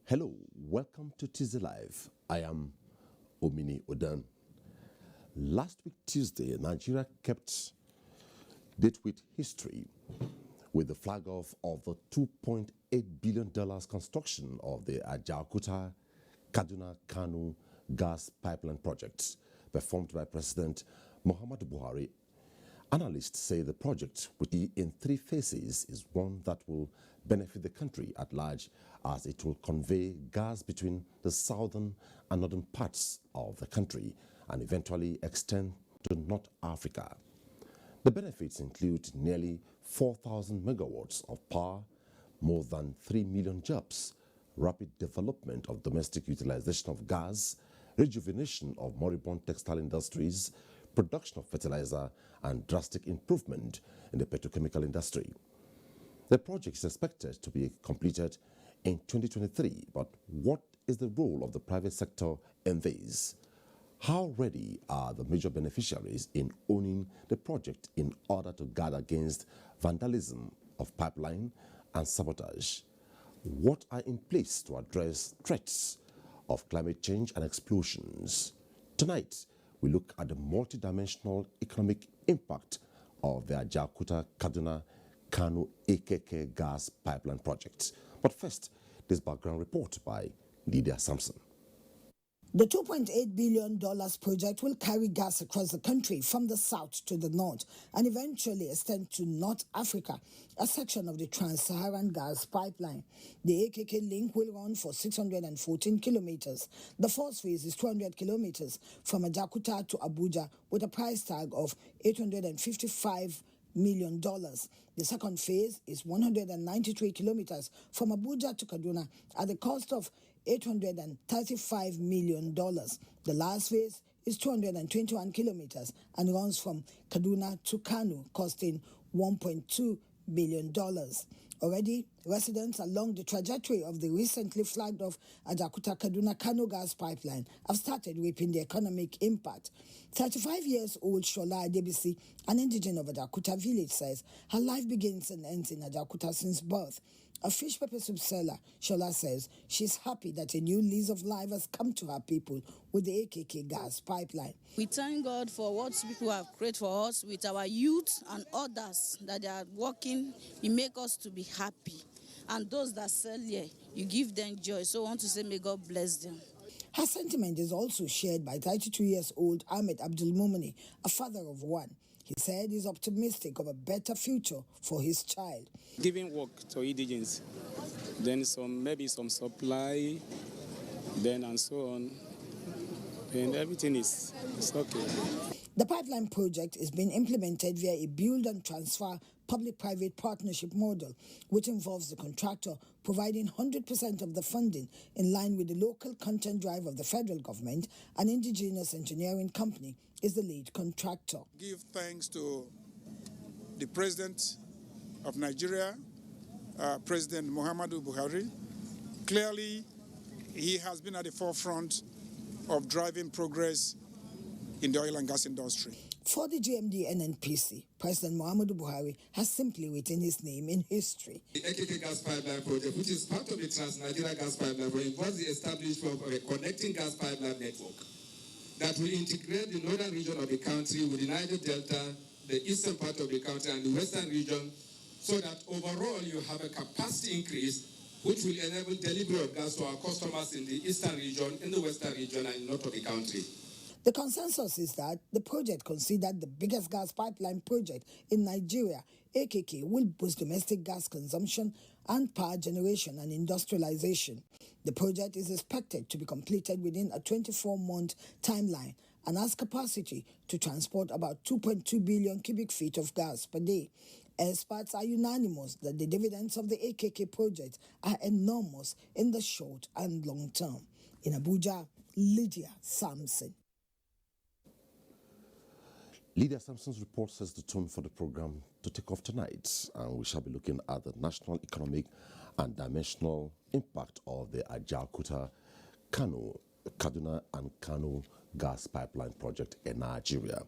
Hello, welcome to Tuesday Live. I am Omini Odan. Last week Tuesday, Nigeria kept date with history with the flag off of the $2.8 billion construction of the Ajaokuta Kaduna-Kano gas pipeline project performed by President Muhammadu Buhari. Analysts say the project, which will be in 3 phases, is one that will benefit the country at large as it will convey gas between the southern and northern parts of the country and eventually extend to North Africa. The benefits include nearly 4,000 megawatts of power, more than 3 million jobs, rapid development of domestic utilization of gas, rejuvenation of moribund textile industries, production of fertilizer, and drastic improvement in the petrochemical industry. The project is expected to be completed in 2023, but what is the role of the private sector in this? How ready are the major beneficiaries in owning the project in order to guard against vandalism of pipeline and sabotage? What are in place to address threats of climate change and explosions? Tonight, we look at the multidimensional economic impact of the Ajaokuta Kaduna-Kano AKK gas pipeline project. But first, this background report by Lydia Sampson. The $2.8 billion project will carry gas across the country from the south to the north and eventually extend to North Africa, a section of the Trans-Saharan gas pipeline. The AKK link will run for 614 kilometers. The first phase is 200 kilometers from Ajaokuta to Abuja with a price tag of $855 million. The second phase is 193 kilometers from Abuja to Kaduna at the cost of $835 million. The last phase is 221 kilometers and runs from Kaduna to Kano, costing $1.2 billion. Already, residents along the trajectory of the recently flagged off Ajaokuta Kaduna-Kano gas pipeline have started reaping the economic impact. 35-year-old Shola Adebisi, an indigene of Ajaokuta village, says her life begins and ends in Ajaokuta since birth. A fish pepper soup seller, Shola says she's happy that a new lease of life has come to her people with the AKK gas pipeline. We thank God for what people have created for us with our youth and others that they are working. It makes us to be happy. And those that sell here, you give them joy. So I want to say may God bless them. Her sentiment is also shared by 32-year-old Ahmed Abdulmumini, a father of one. He said he's optimistic of a better future for his child. Giving work to indigents, then maybe some supply, then and so on, and everything is okay. The pipeline project is being implemented via a build and transfer public-private partnership model, which involves the contractor providing 100% of the funding in line with the local content drive of the federal government. An indigenous engineering company is the lead contractor. Give thanks to the President of Nigeria, President Muhammadu Buhari. Clearly, he has been at the forefront of driving progress in the oil and gas industry. For the GMD NNPC, President Muhammadu Buhari has simply written his name in history. The AKK gas pipeline project, which is part of the Trans-Nigeria gas pipeline, will involve the establishment of a connecting gas pipeline network that will integrate the northern region of the country with the Niger Delta, the eastern part of the country, and the western region, so that overall you have a capacity increase which will enable delivery of gas to our customers in the eastern region, in the western region, and in north of the country. The consensus is that the project, considered the biggest gas pipeline project in Nigeria, AKK, will boost domestic gas consumption and power generation and industrialization. The project is expected to be completed within a 24-month timeline and has capacity to transport about 2.2 billion cubic feet of gas per day. Experts are unanimous that the dividends of the AKK project are enormous in the short and long term. In Abuja, Lydia Sampson. Lydia Sampson's report sets the tone for the program to take off tonight, and we shall be looking at the national economic and dimensional impact of the Ajaokuta Kaduna and Kano gas pipeline project in Nigeria.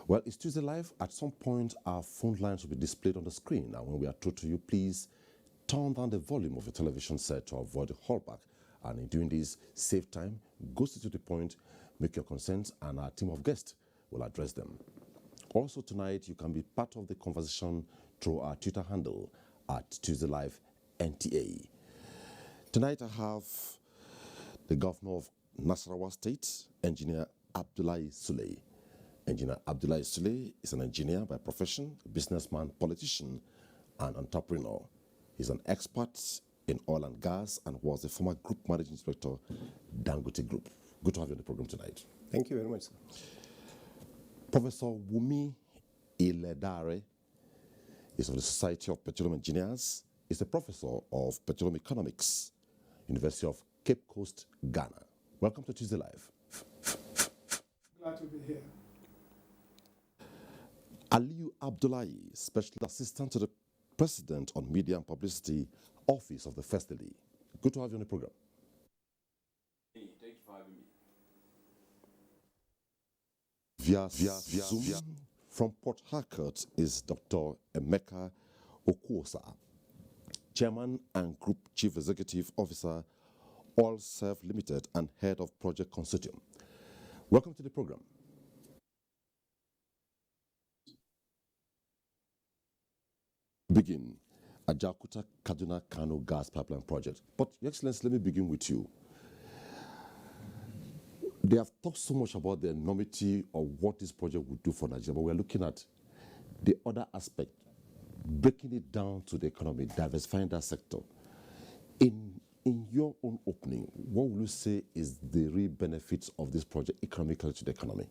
Well, it's Tuesday Live. At some point, our phone lines will be displayed on the screen, and when we are told to you, please turn down the volume of your television set to avoid the hallback. And in doing this, save time, go straight to the point, make your concerns, and our team of guests will address them. Also tonight, you can be part of the conversation through our Twitter handle at Tuesday Live NTA. Tonight I have the Governor of Nasarawa State, Engineer Abdullahi Sule. Engineer Abdullahi Sule is an engineer by profession, a businessman, politician, and entrepreneur. He's an expert in oil and gas and was the former Group Managing Inspector, Dangote Group. Good to have you on the program tonight. Thank you very much, sir. Professor Wumi Iledare is of the Society of Petroleum Engineers. He's a professor of petroleum economics, University of Cape Coast, Ghana. Welcome to Tuesday Live. Glad to be here. Aliyu Abdullahi, Special Assistant to the President on Media and Publicity, Office of the First Lady. Good to have you on the program. Thank you for having me. Via Zoom from Port Harcourt is Dr. Emeka Okuosa, Chairman and Group Chief Executive Officer, Oil Serve Limited, and Head of Project Consortium. Welcome to the program. Begin. Ajaokuta Kaduna Kano Gas Pipeline Project. But, Your Excellency, let me begin with you. They have talked so much about the enormity of what this project would do for Nigeria, but we're looking at the other aspect, breaking it down to the economy, diversifying that sector. In your own opening, what will you say is the real benefits of this project economically to the economy?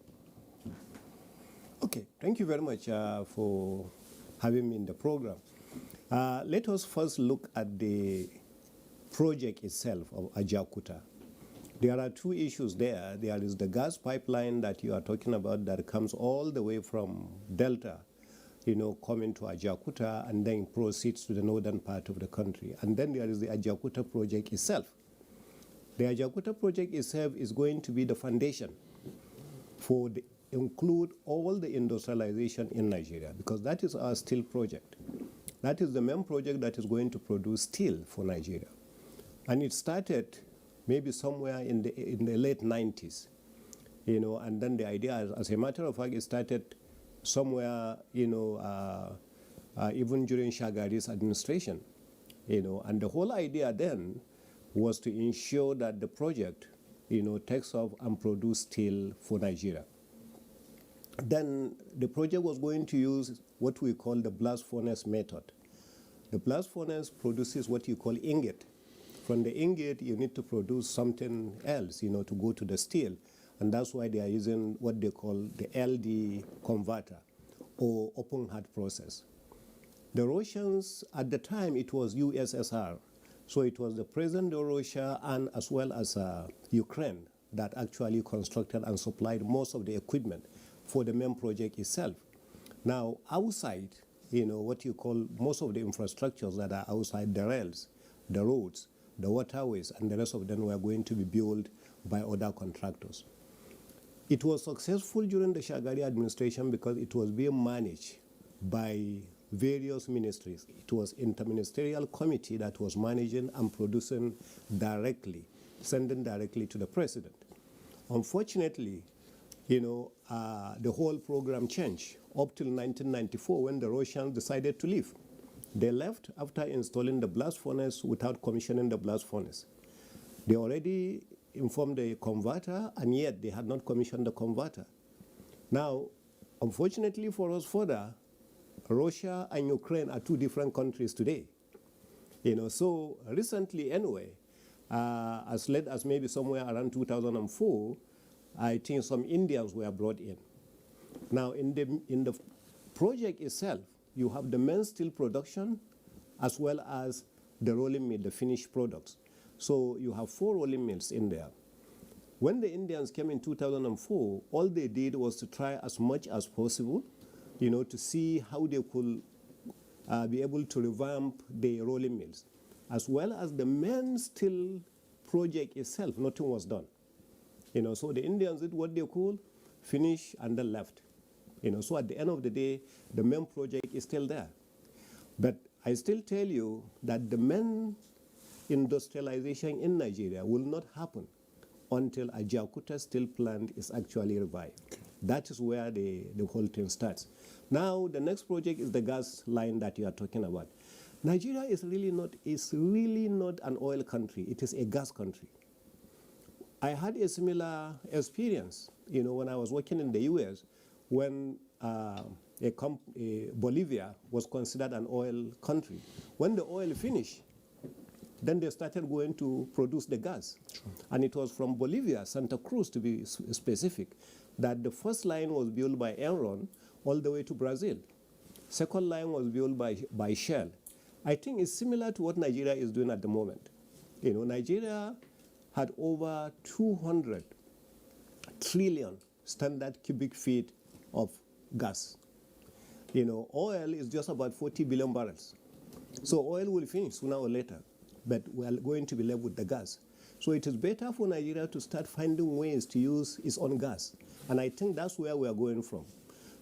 Okay, thank you very much for having me in the program. Let us first look at the project itself of Ajaokuta. There are two issues there. There is the gas pipeline that you are talking about that comes all the way from Delta, coming to Ajaokuta and then proceeds to the northern part of the country. And then there is the Ajaokuta project itself. The Ajaokuta project itself is going to be the foundation for include all the industrialization in Nigeria, because that is our steel project. That is the main project that is going to produce steel for Nigeria. And it started maybe somewhere in the late 90s, and then the idea, as a matter of fact, it started somewhere, even during Shagari's administration, and the whole idea then was to ensure that the project, takes off and produce steel for Nigeria. Then the project was going to use what we call the blast furnace method. The blast furnace produces what you call ingot. From the ingot, you need to produce something else, to go to the steel. And that's why they are using what they call the LD converter, or open heart process. The Russians, at the time, it was USSR. So it was the President of Russia and as well as Ukraine that actually constructed and supplied most of the equipment for the main project itself. Now, outside, what you call most of the infrastructures that are outside, the rails, the roads, the waterways, and the rest of them were going to be built by other contractors. It was successful during the Shagari administration because it was being managed by various ministries. It was interministerial committee that was managing and producing directly, sending directly to the president. Unfortunately, the whole program changed up till 1994 when the Russians decided to leave. They left after installing the blast furnace without commissioning the blast furnace. They already informed the converter, and yet they had not commissioned the converter. Now, unfortunately for us further, Russia and Ukraine are two different countries today. So recently anyway, as late as maybe somewhere around 2004, I think some Indians were brought in. Now, in the project itself, you have the main steel production as well as the rolling mill, the finished products. So you have 4 rolling mills in there. When the Indians came in 2004, all they did was to try as much as possible, to see how they could be able to revamp the rolling mills. As well as the main steel project itself, nothing was done. So the Indians did what they could, finish, and then left. So at the end of the day, the main project is still there. But I still tell you that the main industrialization in Nigeria will not happen until Ajaokuta steel plant is actually revived. That is where the whole thing starts. Now, the next project is the gas line that you are talking about. Nigeria is really not an oil country. It is a gas country. I had a similar experience, when I was working in the U.S., when Bolivia was considered an oil country. When the oil finished, then they started going to produce the gas. Sure. And it was from Bolivia, Santa Cruz to be specific, that the first line was built by Enron all the way to Brazil. Second line was built by Shell. I think it's similar to what Nigeria is doing at the moment. Nigeria had over 200 trillion standard cubic feet of gas. Oil is just about 40 billion barrels. So oil will finish sooner or later, but we are going to be left with the gas. So it is better for Nigeria to start finding ways to use its own gas. And I think that's where we are going from.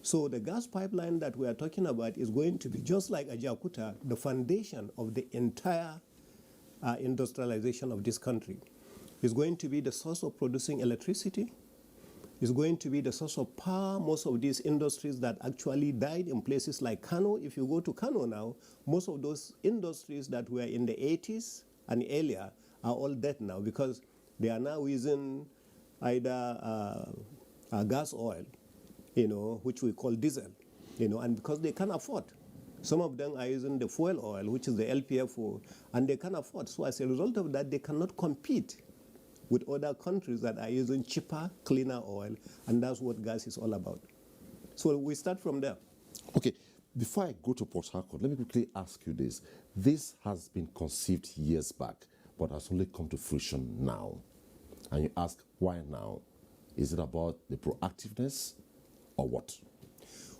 So the gas pipeline that we are talking about is going to be, just like Ajaokuta, the foundation of the entire industrialization of this country. It's going to be the source of producing electricity. It's going to be the source of power. Most of these industries that actually died in places like Kano, if you go to Kano now, most of those industries that were in the 80s and earlier are all dead now because they are now using either gas oil, which we call diesel, and because they can afford. Some of them are using the fuel oil, which is the LPFO, and they can afford. So as a result of that, they cannot compete with other countries that are using cheaper, cleaner oil, and that's what gas is all about. So we start from there. Okay, before I go to Port Harcourt, let me quickly ask you this. This has been conceived years back, but has only come to fruition now. And you ask, why now? Is it about the proactiveness or what?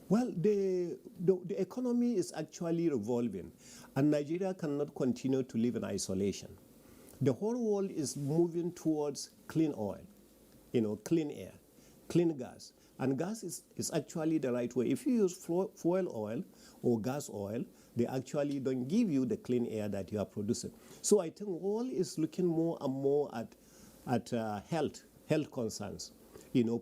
Well, the economy is actually revolving, and Nigeria cannot continue to live in isolation. The whole world is moving towards clean oil, clean air, clean gas. And gas is actually the right way. If you use fuel oil or gas oil, they actually don't give you the clean air that you are producing. So I think all is looking more and more at health concerns,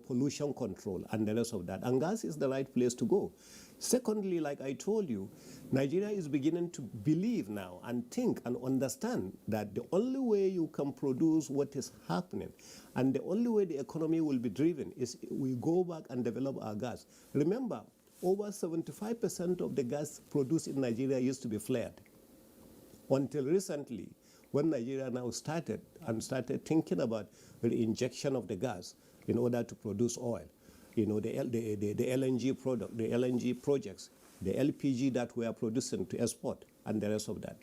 pollution control and the rest of that. And gas is the right place to go. Secondly, like I told you, Nigeria is beginning to believe now and think and understand that the only way you can produce what is happening and the only way the economy will be driven is we go back and develop our gas. Remember, over 75% of the gas produced in Nigeria used to be flared. Until recently, when Nigeria now started thinking about the injection of the gas in order to produce oil. The LNG product, the LNG projects, the LPG that we are producing to export, and the rest of that.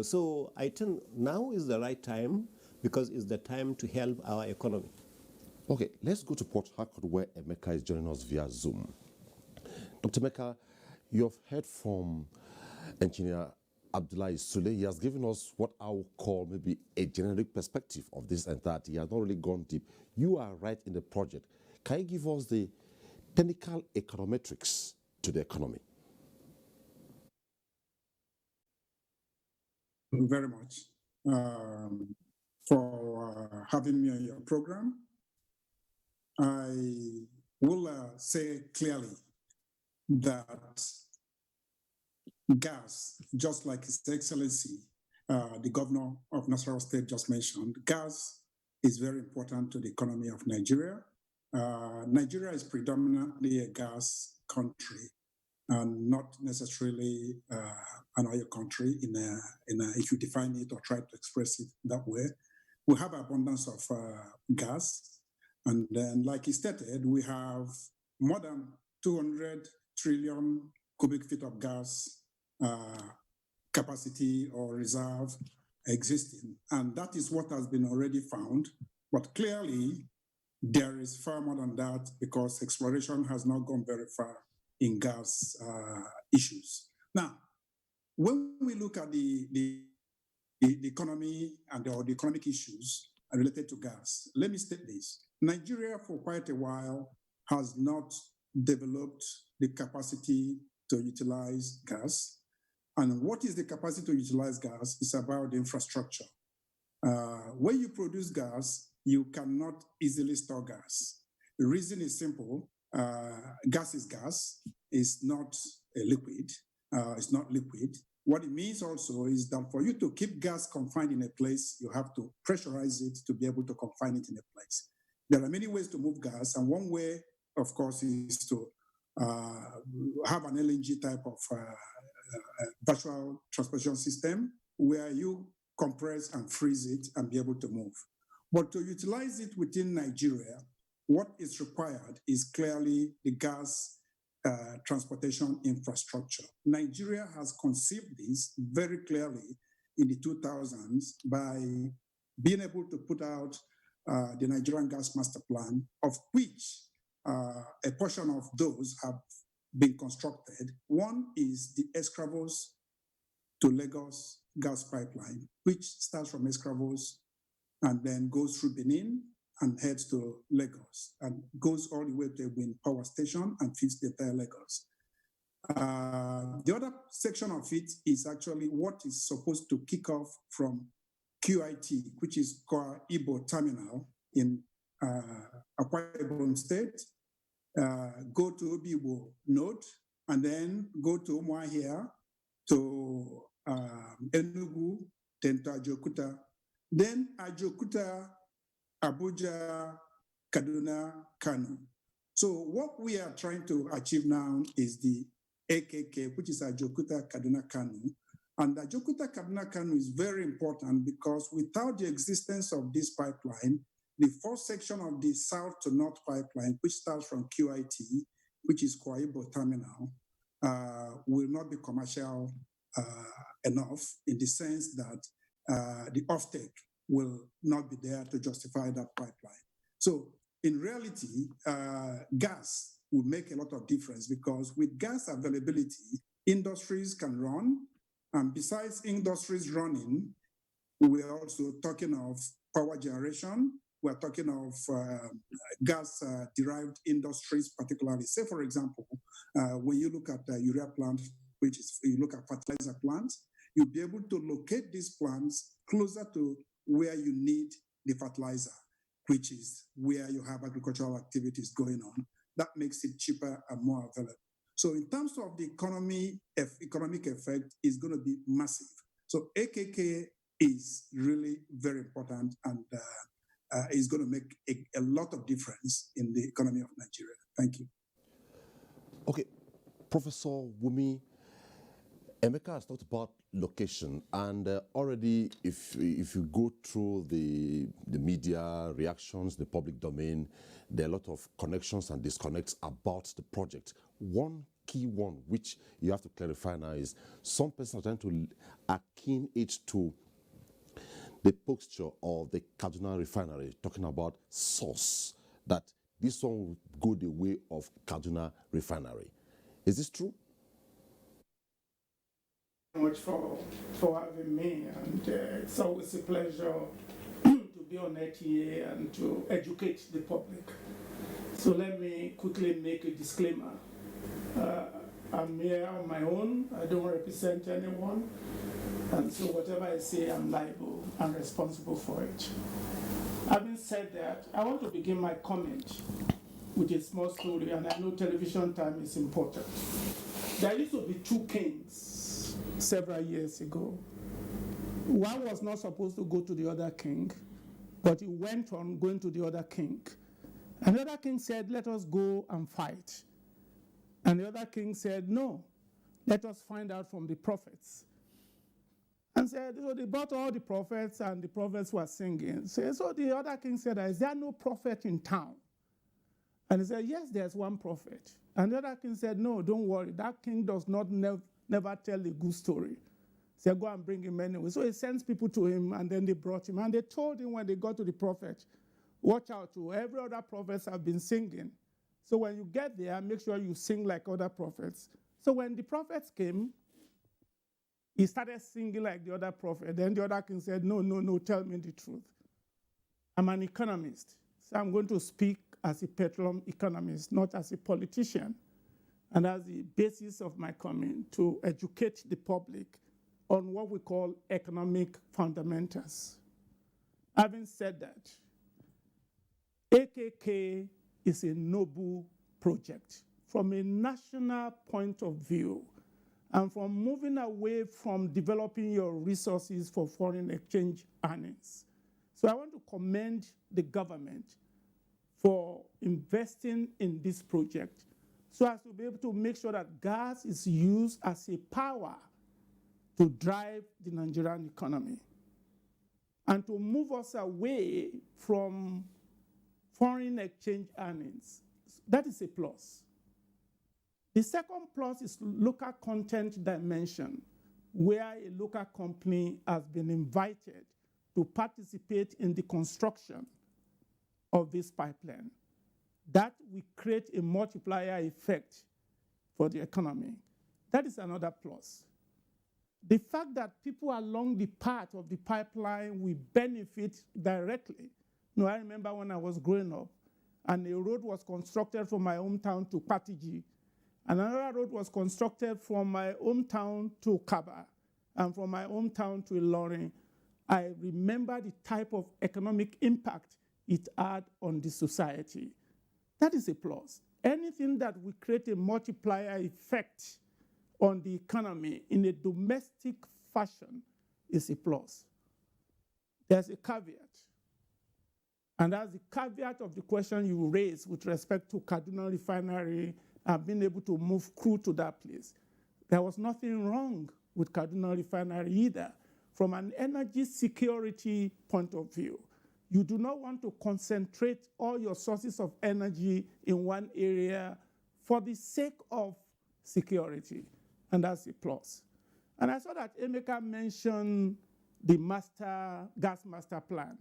So I think now is the right time because it's the time to help our economy. Okay, let's go to Port Harcourt where Emeka is joining us via Zoom. Dr. Emeka, you have heard from Engineer Abdullahi Sule. He has given us what I would call maybe a generic perspective of this and that. He has not really gone deep. You are right in the project. Can you give us the technical econometrics to the economy? Very much for having me on your program. I will say clearly that gas, just like His Excellency, the governor of Nasarawa State just mentioned, gas is very important to the economy of Nigeria. Nigeria is predominantly a gas country and not necessarily an oil country if you define it or try to express it that way. We have abundance of gas. And then, like he stated, we have more than 200 trillion cubic feet of gas capacity or reserve existing. And that is what has been already found. But clearly, there is far more than that because exploration has not gone very far in gas issues. Now, when we look at the economy and the economic issues related to gas, let me state this. Nigeria, for quite a while, has not developed the capacity to utilize gas. And what is the capacity to utilize gas? It's about the infrastructure. When you produce gas, you cannot easily store gas. The reason is simple. Gas is gas. It's not a liquid. It's not liquid. What it means also is that for you to keep gas confined in a place, you have to pressurize it to be able to confine it in a place. There are many ways to move gas, and one way, of course, is to have an LNG type of virtual transportation system where you compress and freeze it and be able to move. But to utilize it within Nigeria, what is required is clearly the gas transportation infrastructure. Nigeria has conceived this very clearly in the 2000s by being able to put out the Nigerian Gas Master Plan, of which a portion of those have been constructed. One is the Escravos to Lagos gas pipeline, which starts from Escravos and then goes through Benin and heads to Lagos and goes all the way to a wind power station and feeds the entire Lagos. The other section of it is actually what is supposed to kick off from QIT, which is Kwa Ibo Terminal in Akwa Ibom State, go to Obibo Node, and then go to Umuahia, to Enugu, then to Ajokuta. Then Ajokuta, Abuja, Kaduna, Kano. So what we are trying to achieve now is the AKK, which is Ajokuta, Kaduna, Kano. And Ajokuta, Kaduna, Kano is very important because without the existence of this pipeline, the first section of the south to north pipeline, which starts from QIT, which is Kwa Ibo Terminal, will not be commercial enough in the sense that the offtake will not be there to justify that pipeline. So in reality, gas will make a lot of difference because with gas availability, industries can run. And besides industries running, we're also talking of power generation. We're talking of gas-derived industries, particularly. Say, for example, when you look at the urea plant, which is, you look at fertilizer plants, you'll be able to locate these plants closer to where you need the fertilizer, which is where you have agricultural activities going on. That makes it cheaper and more available. So in terms of the economic effect, is going to be massive. So AKK is really very important and is going to make a lot of difference in the economy of Nigeria. Thank you. Okay, Professor Wumi, Emeka has talked about location, and already if you go through the media reactions, the public domain, there are a lot of connections and disconnects about the project. One key one which you have to clarify now is some persons are trying to akin it to the posture of the Kaduna refinery, talking about source, that this one will go the way of Kaduna refinery. Is this true? Much for having me, and it's always a pleasure to be on ATA and to educate the public. So let me quickly make a disclaimer. I'm here on my own. I don't represent anyone, and so whatever I say, I'm liable and responsible for it. Having said that, I want to begin my comment with a small story, and I know television time is important. There used to be two kings several years ago. One was not supposed to go to the other king, but he went on going to the other king. And the other king said, let us go and fight. And the other king said, no, let us find out from the prophets. And said, so they brought all the prophets, and the prophets were singing. So the other king said, is there no prophet in town? And he said, yes, there's one prophet. And the other king said, no, don't worry, that king does not never tell a good story. He said, go and bring him anyway. So he sends people to him, and then they brought him. And they told him when they got to the prophet, watch out, every other prophets have been singing. So when you get there, make sure you sing like other prophets. So when the prophets came, he started singing like the other prophet. Then the other king said, no, tell me the truth. I'm an economist, so I'm going to speak as a petroleum economist, not as a politician. And that's the basis of my comment, to educate the public on what we call economic fundamentals. Having said that, AKK is a noble project from a national point of view, and from moving away from developing your resources for foreign exchange earnings. So I want to commend the government for investing in this project so as to be able to make sure that gas is used as a power to drive the Nigerian economy and to move us away from foreign exchange earnings. That is a plus. The second plus is local content dimension, where a local company has been invited to participate in the construction of this pipeline. That will create a multiplier effect for the economy. That is another plus. The fact that people along the path of the pipeline will benefit directly. I remember when I was growing up, and a road was constructed from my hometown to Patiji, and another road was constructed from my hometown to Kaba, and from my hometown to Ilorin. I remember the type of economic impact it had on the society. That is a plus. Anything that will create a multiplier effect on the economy in a domestic fashion is a plus. There's a caveat. And that's the caveat of the question you raised with respect to Kaduna Refinery and being able to move crude to that place. There was nothing wrong with Kaduna Refinery either. From an energy security point of view, you do not want to concentrate all your sources of energy in one area for the sake of security, and that's a plus. And I saw that Emeka mentioned the gas master plan,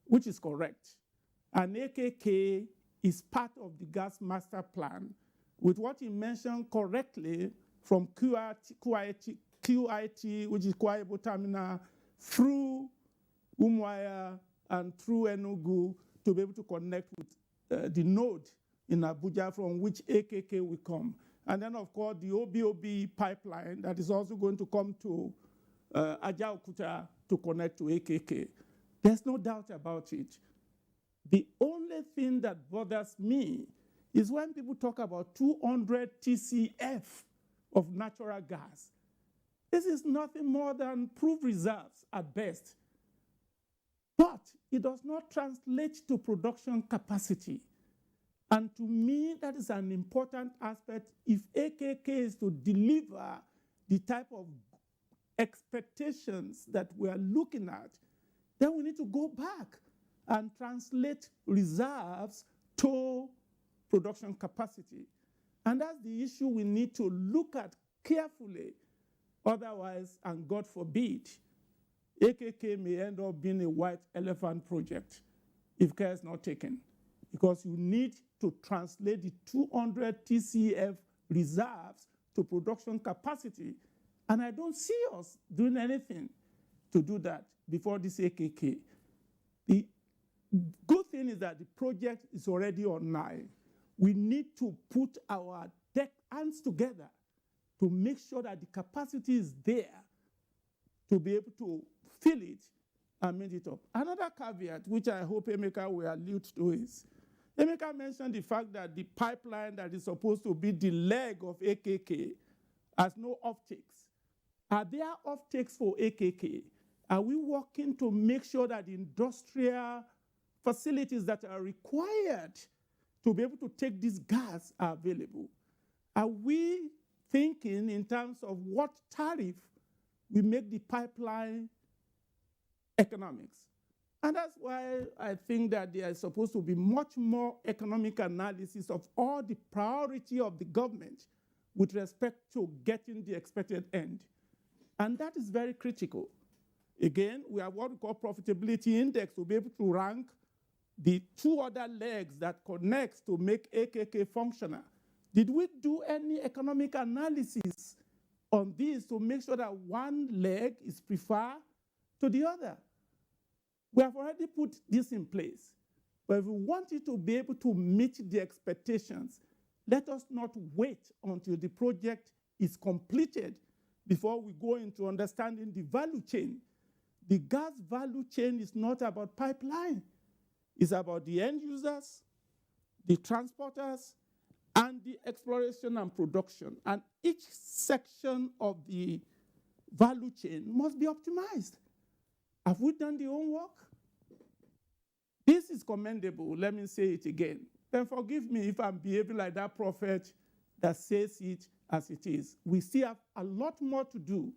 which is correct. And AKK is part of the gas master plan with what he mentioned correctly from QIT, which is Kwaibo Terminal, through Umuahia and through Enugu to be able to connect with the node in Abuja from which AKK will come. And then, of course, the OBOB pipeline that is also going to come to Ajaokuta to connect to AKK. There's no doubt about it. The only thing that bothers me is when people talk about 200 TCF of natural gas. This is nothing more than proved reserves at best. But it does not translate to production capacity. And to me, that is an important aspect. If AKK is to deliver the type of expectations that we are looking at, then we need to go back and translate reserves to production capacity. And that's the issue we need to look at carefully. Otherwise, and God forbid, AKK may end up being a white elephant project if care is not taken. Because you need to translate the 200 TCF reserves to production capacity. And I don't see us doing anything to do that before this AKK. The good thing is that the project is already online. We need to put our hands together to make sure that the capacity is there to be able to fill it and meet it up. Another caveat, which I hope Emeka will allude to, is Emeka mentioned the fact that the pipeline that is supposed to be the leg of AKK has no offtakes. Are there offtakes for AKK? Are we working to make sure that the industrial facilities that are required to be able to take this gas are available? Are we thinking in terms of what tariff we make the pipeline economics? And that's why I think that there is supposed to be much more economic analysis of all the priority of the government with respect to getting the expected end. And that is very critical. Again, we have what we call profitability index to be able to rank the two other legs that connects to make AKK functional. Did we do any economic analysis on this to make sure that one leg is preferred to the other? We have already put this in place. But if we want it to be able to meet the expectations, Let us not wait until the project is completed before we go into understanding the value chain. The gas value chain is not about pipeline. It's about the end users, the transporters, and the exploration and production. And each section of the value chain must be optimized. Have we done the homework? This is commendable. Let me say it again. Then forgive me if I'm behaving like that prophet that says it as it is. We still have a lot more to do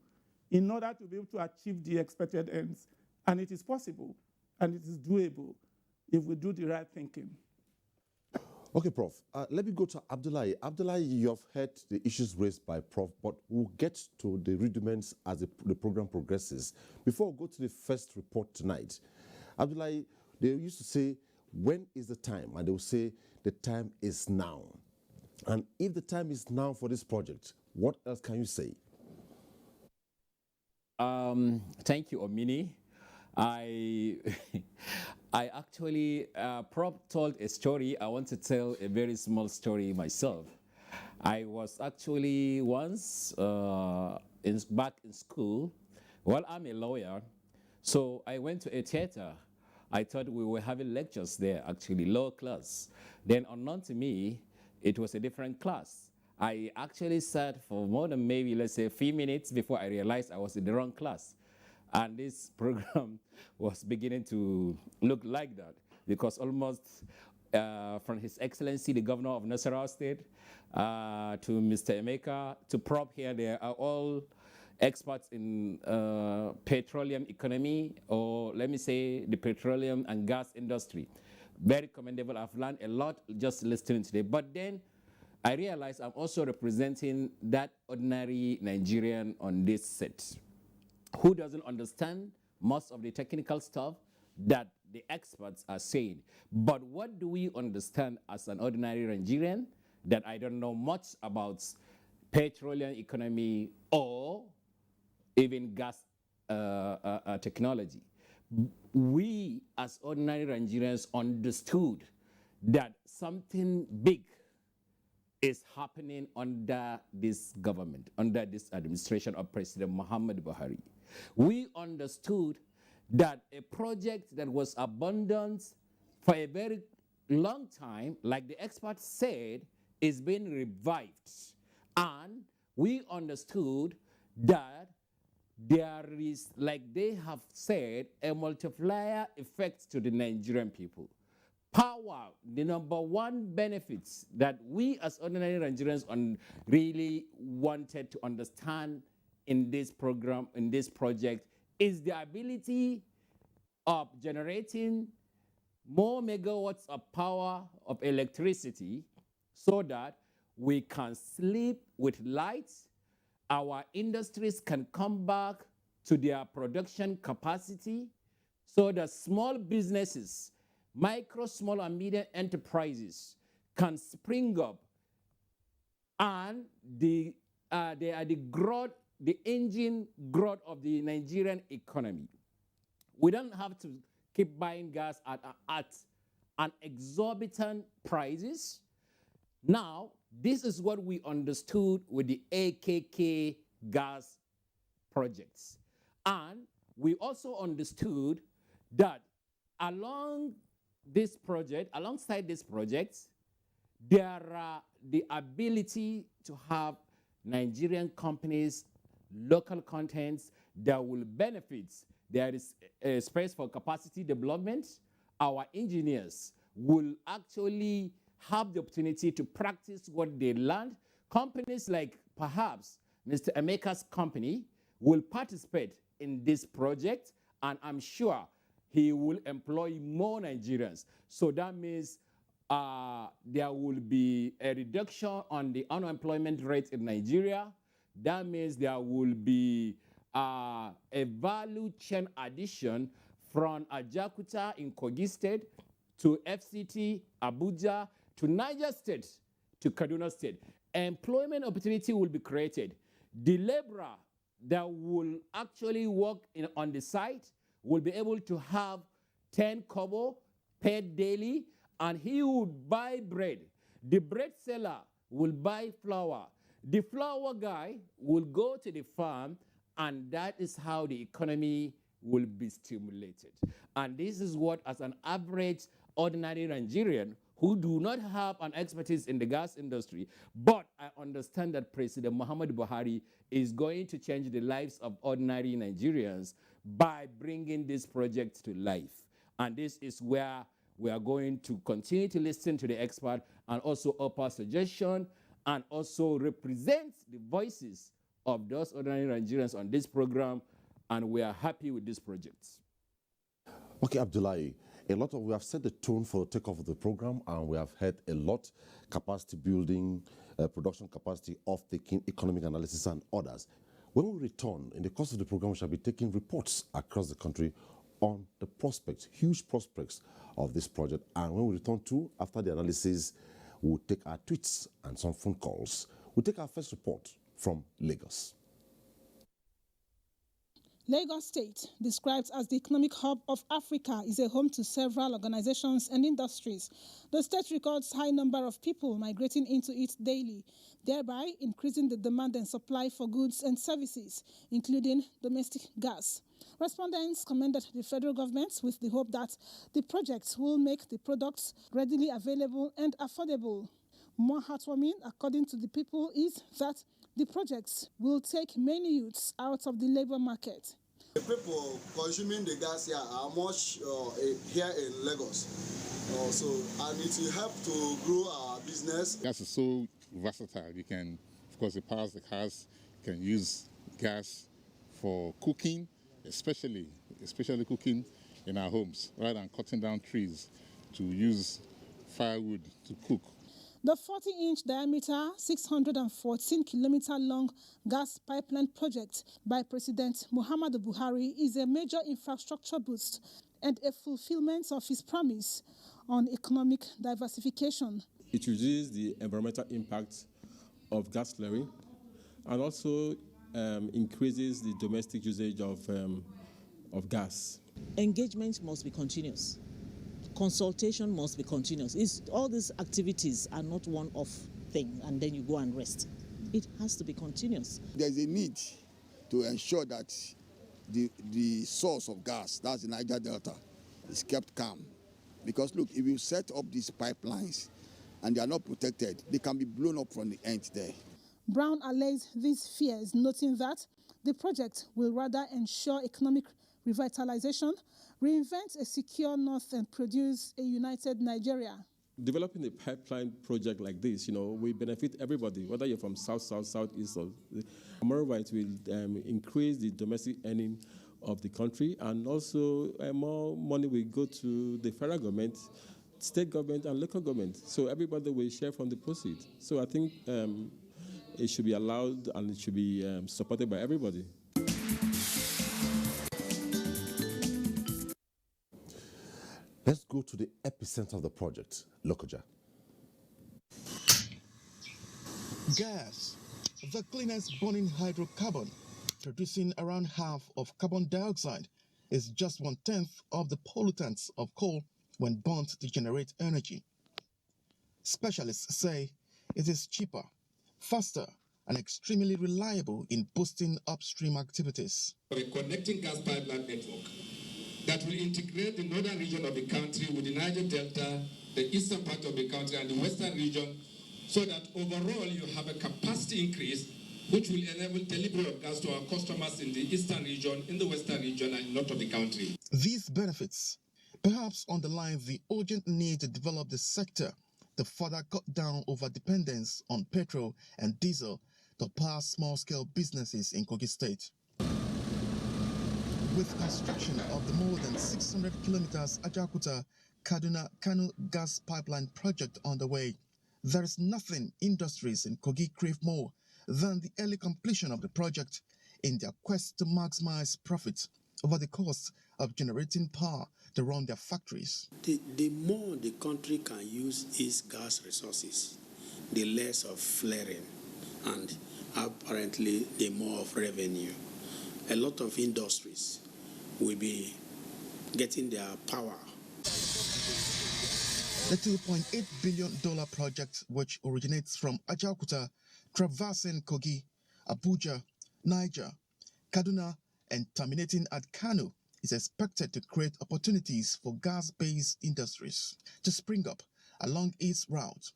in order to be able to achieve the expected ends. And it is possible, and it is doable if we do the right thinking. Okay, Prof. Let me go to Abdullahi. Abdullahi, you have heard the issues raised by Prof, but we'll get to the rudiments as the program progresses. Before we go to the first report tonight, Abdullahi, they used to say, when is the time? And they will say, the time is now. And if the time is now for this project, what else can you say? Thank you, Omini. I actually, Prof told a story. I want to tell a very small story myself. I was actually once back in school. Well, I'm a lawyer, so I went to a theater. I thought we were having lectures there, actually, lower class. Then unknown to me, it was a different class. I actually sat for more than maybe, let's say, a few minutes before I realized I was in the wrong class. And this program was beginning to look like that, because almost from His Excellency, the Governor of Nasarawa State, to Mr. Emeka, to Prof here, they are all experts in petroleum economy, or let me say the petroleum and gas industry. Very commendable. I've learned a lot just listening today. But then I realized I'm also representing that ordinary Nigerian on this set who doesn't understand most of the technical stuff that the experts are saying. But what do we understand as an ordinary Nigerian that I don't know much about petroleum economy or even gas technology? We as ordinary Nigerians understood that something big is happening under this government, under this administration of President Muhammad Buhari. We understood that a project that was abandoned for a very long time, like the experts said, is being revived. And we understood that there is, like they have said, a multiplier effect to the Nigerian people. Power, the number one benefits that we as ordinary Nigerians really wanted to understand in this program, in this project, is the ability of generating more megawatts of power of electricity so that we can sleep with light, our industries can come back to their production capacity, so that small businesses, micro, small, and medium enterprises can spring up, and they are the growth, the engine growth of the Nigerian economy. We don't have to keep buying gas at an exorbitant prices. Now, this is what we understood with the AKK gas projects. And we also understood that alongside this project, there are the ability to have Nigerian companies, local contents that will benefit. There is a space for capacity development. Our engineers will actually have the opportunity to practice what they learned. Companies like perhaps Mr. Emeka's company will participate in this project, and I'm sure he will employ more Nigerians. So that means there will be a reduction on the unemployment rate in Nigeria. That means there will be a value chain addition from Ajakuta in Kogi State to FCT, Abuja, to Niger State, to Kaduna State. Employment opportunity will be created. The laborer that will actually work on the site will be able to have 10 kobo paid daily, and he would buy bread. The bread seller will buy flour. The flour guy will go to the farm, and that is how the economy will be stimulated. And this is what, as an average ordinary Nigerian who do not have an expertise in the gas industry, but I understand that President Muhammadu Buhari is going to change the lives of ordinary Nigerians by bringing this project to life. And this is where we are going to continue to listen to the expert and also offer suggestion and also represent the voices of those ordinary Nigerians on this program, and we are happy with this project. Okay, Abdullahi, we have set the tone for the takeoff of the program, and we have heard a lot: capacity building, production capacity, off-taking, economic analysis, and others. When we return, in the course of the program, we shall be taking reports across the country on the prospects, huge prospects of this project. And when we return after the analysis, we'll take our tweets and some phone calls. We'll take our first report from Lagos. Lagos State, described as the economic hub of Africa, is a home to several organizations and industries. The state records high number of people migrating into it daily, thereby increasing the demand and supply for goods and services, including domestic gas. Respondents commended the federal government with the hope that the project will make the products readily available and affordable. More heartwarming, according to the people, is that the projects will take many youths out of the labor market. The people consuming the gas here are much here in Lagos. And it will help to grow our business. Gas is so versatile. You can, of course, it powers the cars. You can use gas for cooking, especially cooking in our homes, rather than cutting down trees to use firewood to cook. The 40-inch diameter, 614-kilometer-long gas pipeline project by President Muhammadu Buhari is a major infrastructure boost and a fulfillment of his promise on economic diversification. It reduces the environmental impact of gas flaring and also increases the domestic usage of gas. Engagement must be continuous. Consultation must be continuous. All these activities are not one-off thing and then you go and rest. It has to be continuous. There's a need to ensure that the source of gas, that's the Niger Delta, is kept calm. Because look, if you set up these pipelines and they are not protected, they can be blown up from the end there. Brown allays these fears, noting that the project will rather ensure economic revitalization, reinvent a secure north, and produce a united Nigeria. Developing a pipeline project like this, will benefit everybody, whether you're from south, east, or moreover, it will increase the domestic earning of the country, and also more money will go to the federal government, state government, and local government. So everybody will share from the proceeds. So I think it should be allowed and it should be supported by everybody. Let's go to the epicenter of the project, Lokoja. Gas, the cleanest burning hydrocarbon, producing around half of carbon dioxide, is just 1/10 of the pollutants of coal when burnt to generate energy. Specialists say it is cheaper, faster, and extremely reliable in boosting upstream activities. A connecting gas pipeline network that will integrate the northern region of the country with the Niger Delta, the eastern part of the country, and the western region, so that overall you have a capacity increase which will enable delivery of gas to our customers in the eastern region, in the western region, and north of the country. These benefits perhaps underline the urgent need to develop the sector to further cut down over dependence on petrol and diesel to power small-scale businesses in Kogi State. With construction of the more than 600 kilometers Ajaokuta-Kaduna-Kano gas pipeline project underway, there is nothing industries in Kogi crave more than the early completion of the project in their quest to maximize profit over the cost of generating power to run their factories. The more the country can use its gas resources, the less of flaring and apparently the more of revenue. A lot of industries will be getting their power. The $2.8 billion project, which originates from Ajaokuta, traversing Kogi, Abuja, Niger, Kaduna, and terminating at Kano, is expected to create opportunities for gas-based industries to spring up along its route,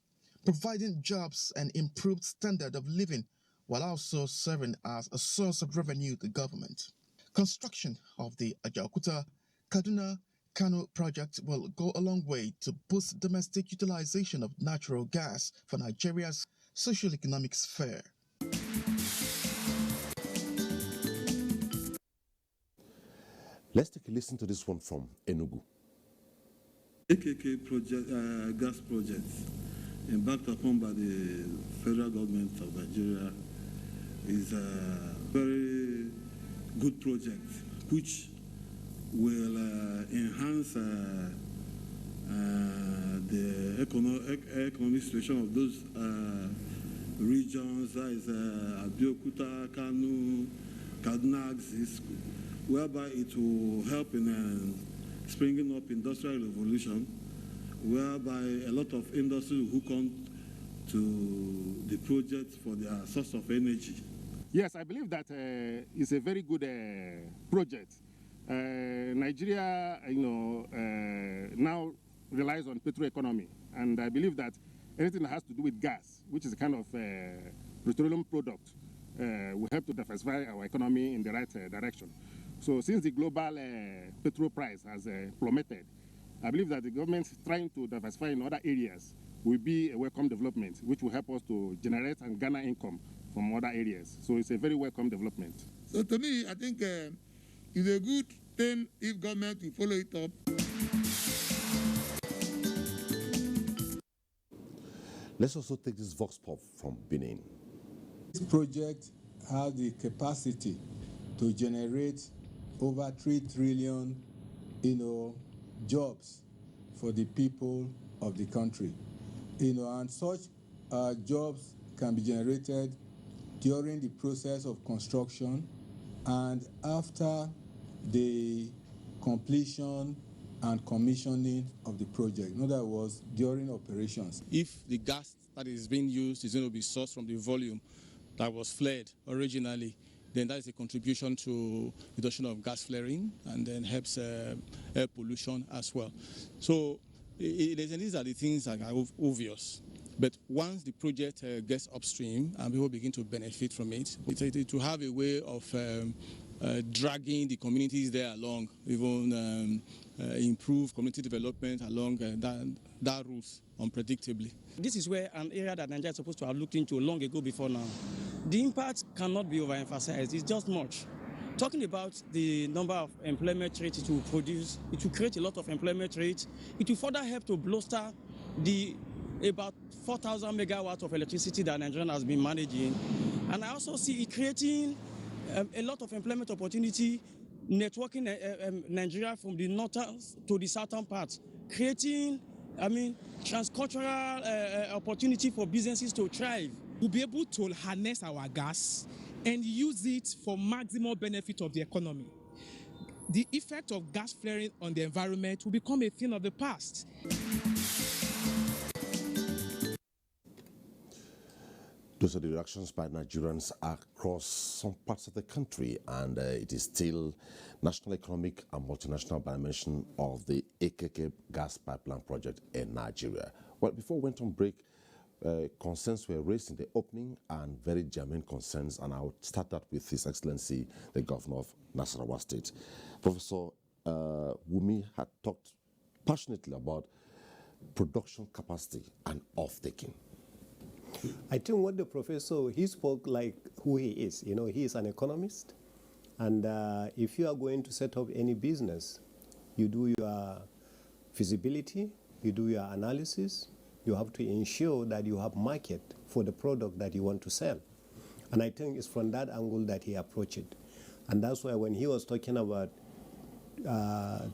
providing jobs and improved standard of living while also serving as a source of revenue to government. Construction of the Ajaokuta, Kaduna, Kano project will go a long way to boost domestic utilization of natural gas for Nigeria's socio-economic sphere. Let's take a listen to this one from Enugu. AKK project, gas projects embarked upon by the federal government of Nigeria is a very good project which will enhance the economic situation of those regions, that is Abeokuta, Kano, Kaduna axis, whereby it will help in springing up industrial revolution, whereby a lot of industry will hook on to the project for their source of energy. Yes, I believe that it's a very good project. Nigeria, now relies on petrol economy, and I believe that anything that has to do with gas, which is a kind of petroleum product, will help to diversify our economy in the right direction. So since the global petrol price has plummeted, I believe that the government trying to diversify in other areas will be a welcome development, which will help us to generate and garner income from other areas. So it's a very welcome development. So to me, I think it's a good thing if government will follow it up. Let's also take this vox pop from Benin. This project has the capacity to generate over 3 trillion, jobs for the people of the country. And such jobs can be generated during the process of construction and after the completion and commissioning of the project. In other words, during operations. If the gas that is being used is going to be sourced from the volume that was flared originally, then that is a contribution to reduction of gas flaring and then helps air pollution as well. So these are the things that are obvious. But once the project gets upstream and people begin to benefit from it, to have a way of dragging the communities there along, even improve community development along that route unpredictably. This is where an area that Nigeria is supposed to have looked into long ago before now. The impact cannot be overemphasized. It's just much. Talking about the number of employment rates it will produce, it will create a lot of employment rates. It will further help to bolster the about 4,000 megawatts of electricity that Nigeria has been managing. And I also see it creating a lot of employment opportunity, networking Nigeria from the northern to the southern part, creating, transcultural opportunity for businesses to thrive. We'll be able to harness our gas and use it for maximum benefit of the economy. The effect of gas flaring on the environment will become a thing of the past. Those are the reactions by Nigerians across some parts of the country, and it is still national economic and multinational dimension of the AKK gas pipeline project in Nigeria. Well, before we went on break, concerns were raised in the opening, and very germane concerns, and I would start that with His Excellency, the Governor of Nasarawa State. Professor Wumi had talked passionately about production capacity and off-taking. I think what the professor, he spoke like who he is. He is an economist. And if you are going to set up any business, you do your feasibility, you do your analysis, you have to ensure that you have market for the product that you want to sell. And I think it's from that angle that he approached it. And that's why when he was talking about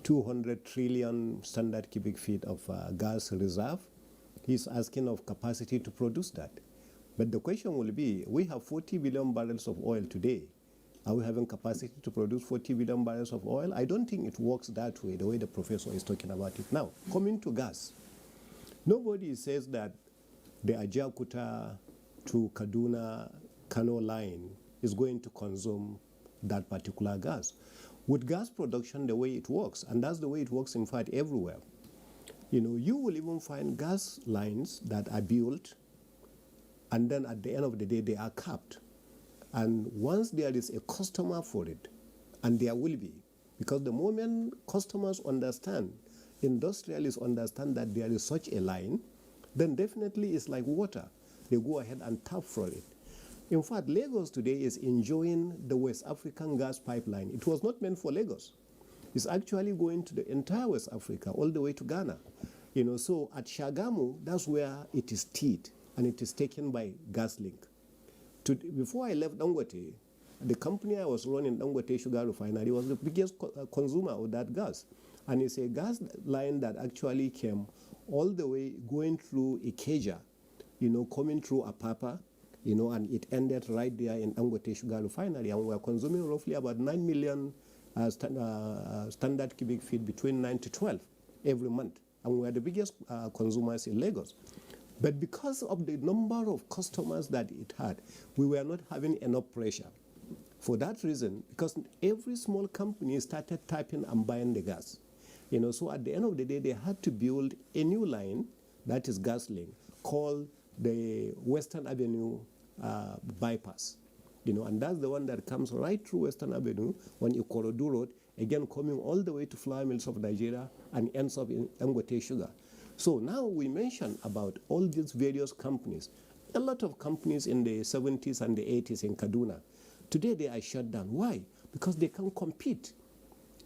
200 trillion standard cubic feet of gas reserve, he's asking of capacity to produce that. But the question will be, we have 40 billion barrels of oil today. Are we having capacity to produce 40 billion barrels of oil? I don't think it works that way, the way the professor is talking about it now. Coming to gas, Nobody says that the Ajaokuta to Kaduna Kano line is going to consume that particular gas. With gas production, the way it works, and that's the way it works in fact everywhere, you will even find gas lines that are built, and then at the end of the day, they are capped. And once there is a customer for it, and there will be, because the moment customers understand, industrialists understand that there is such a line, then definitely it's like water. They go ahead and tap for it. In fact, Lagos today is enjoying the West African gas pipeline. It was not meant for Lagos. It's actually going to the entire West Africa, all the way to Ghana. So at Shagamu, that's where it is teed, and it is taken by GasLink. Before I left Dangote, the company I was running, Dangote Sugar Refinery, was the biggest consumer of that gas. And it's a gas line that actually came all the way going through Ikeja, coming through Apapa, and it ended right there in Dangote Sugar Refinery. And we're consuming roughly about 9 million standard cubic feet, between 9 to 12 every month. And we're the biggest consumers in Lagos. But because of the number of customers that it had, we were not having enough pressure. For that reason, because every small company started tapping and buying the gas. So at the end of the day, they had to build a new line, that is GasLink, called the Western Avenue bypass. And that's the one that comes right through Western Avenue on Ikorodu Road, again coming all the way to Flour Mills of Nigeria and ends up in Dangote Sugar. So now we mention about all these various companies. A lot of companies in the 70s and the 80s in Kaduna. Today they are shut down. Why? Because they can't compete.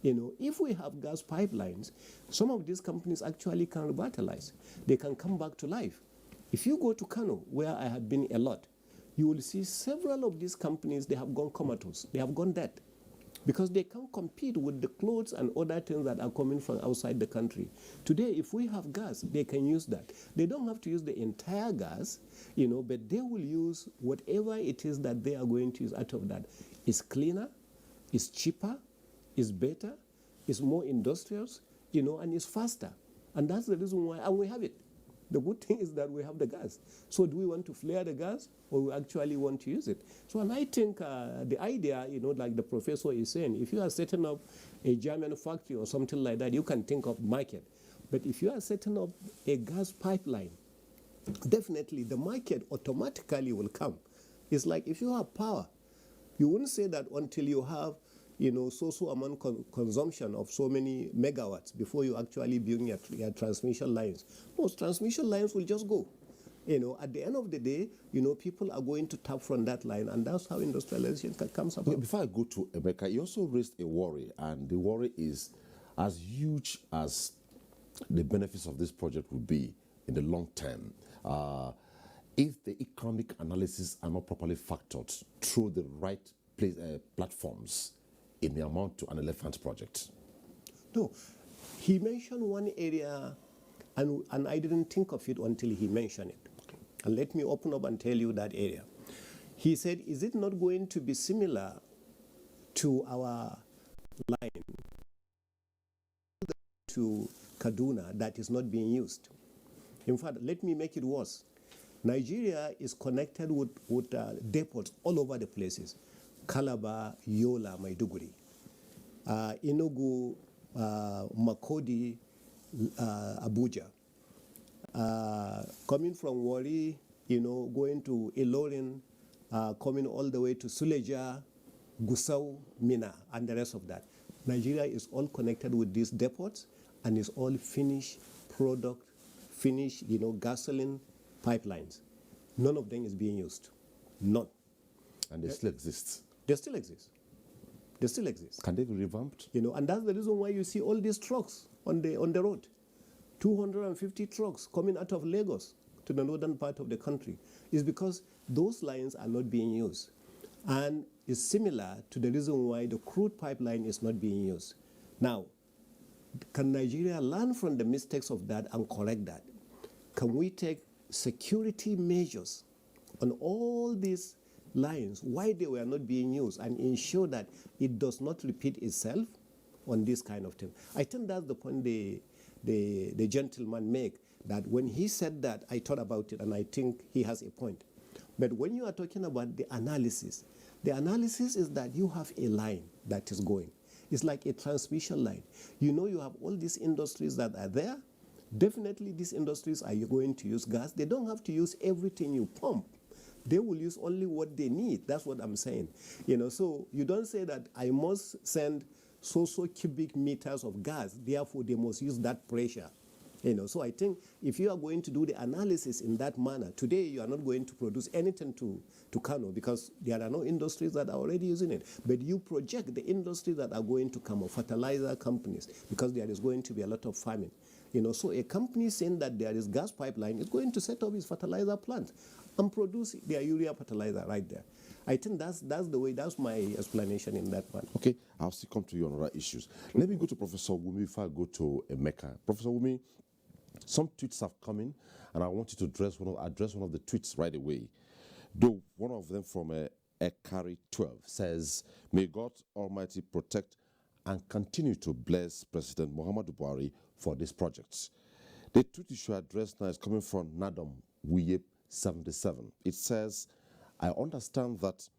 If we have gas pipelines, some of these companies actually can revitalize. They can come back to life. If you go to Kano, where I have been a lot, you will see several of these companies, they have gone comatose. They have gone dead. Because they can't compete with the clothes and other things that are coming from outside the country. Today, if we have gas, they can use that. They don't have to use the entire gas, but they will use whatever it is that they are going to use out of that. It's cleaner, it's cheaper, it's better, it's more industrious, and it's faster. And that's the reason why, and we have it. The good thing is that we have the gas. So do we want to flare the gas, or we actually want to use it? So, and I think the idea, like the professor is saying, if you are setting up a German factory or something like that, you can think of market. But if you are setting up a gas pipeline, definitely the market automatically will come. It's like if you have power, you wouldn't say that until you have so amount consumption of so many megawatts before you actually build your transmission lines. Most transmission lines will just go. At the end of the day, people are going to tap from that line, and that's how industrialization comes about. Before I go to Emeka, you also raised a worry, and the worry is as huge as the benefits of this project will be in the long term. If the economic analysis are not properly factored through the right platforms, it may amount to an elephant project. No, he mentioned one area, and I didn't think of it until he mentioned it. And let me open up and tell you that area. He said, is it not going to be similar to our line to Kaduna that is not being used? In fact, let me make it worse. Nigeria is connected with depots all over the places. Calabar, Yola, Maiduguri, Enugu, Makodi, Abuja. Coming from Warri, going to Ilorin, coming all the way to Suleja, Gusau, Mina, and the rest of that. Nigeria is all connected with these depots, and is all finished product, finished, gasoline pipelines. None of them is being used. None. And they still exist. They still exist. They still exist. Can they be revamped? And that's the reason why you see all these trucks on the road. 250 trucks coming out of Lagos to the northern part of the country. Is because those lines are not being used. And it's similar to the reason why the crude pipeline is not being used. Now, can Nigeria learn from the mistakes of that and correct that? Can we take security measures on all these lines, why they were not being used, and ensure that it does not repeat itself on this kind of thing? I think that's the point the the gentleman make, that when he said that, I thought about it, and I think he has a point. But when you are talking about the analysis is that you have a line that is going. It's like a transmission line. You know, you have all these industries that are there. Definitely these industries are going to use gas. They don't have to use everything you pump. They will use only what they need. That's what I'm saying. You know, so you don't say that I must send so cubic meters of gas, therefore they must use that pressure. You know, so I think if you are going to do the analysis in that manner, today you are not going to produce anything to Kano because there are no industries that are already using it. But you project the industries that are going to come, or fertilizer companies, because there is going to be a lot of farming. You know, so a company saying that there is gas pipeline is going to set up its fertilizer plant and produce their urea fertilizer right there. I think that's the way, that's my explanation in that one. Okay, I'll still come to you on other issues. Let me go to Professor Wumi before I go to Emeka. Professor Wumi, some tweets have come in, and I want you to address one of the tweets right away. Though one of them from Ekari 12 says, "May God Almighty protect and continue to bless President Muhammadu Buhari for this project." The tweet you should address now is coming from Nadom Wiyep 77. It says, "I understand that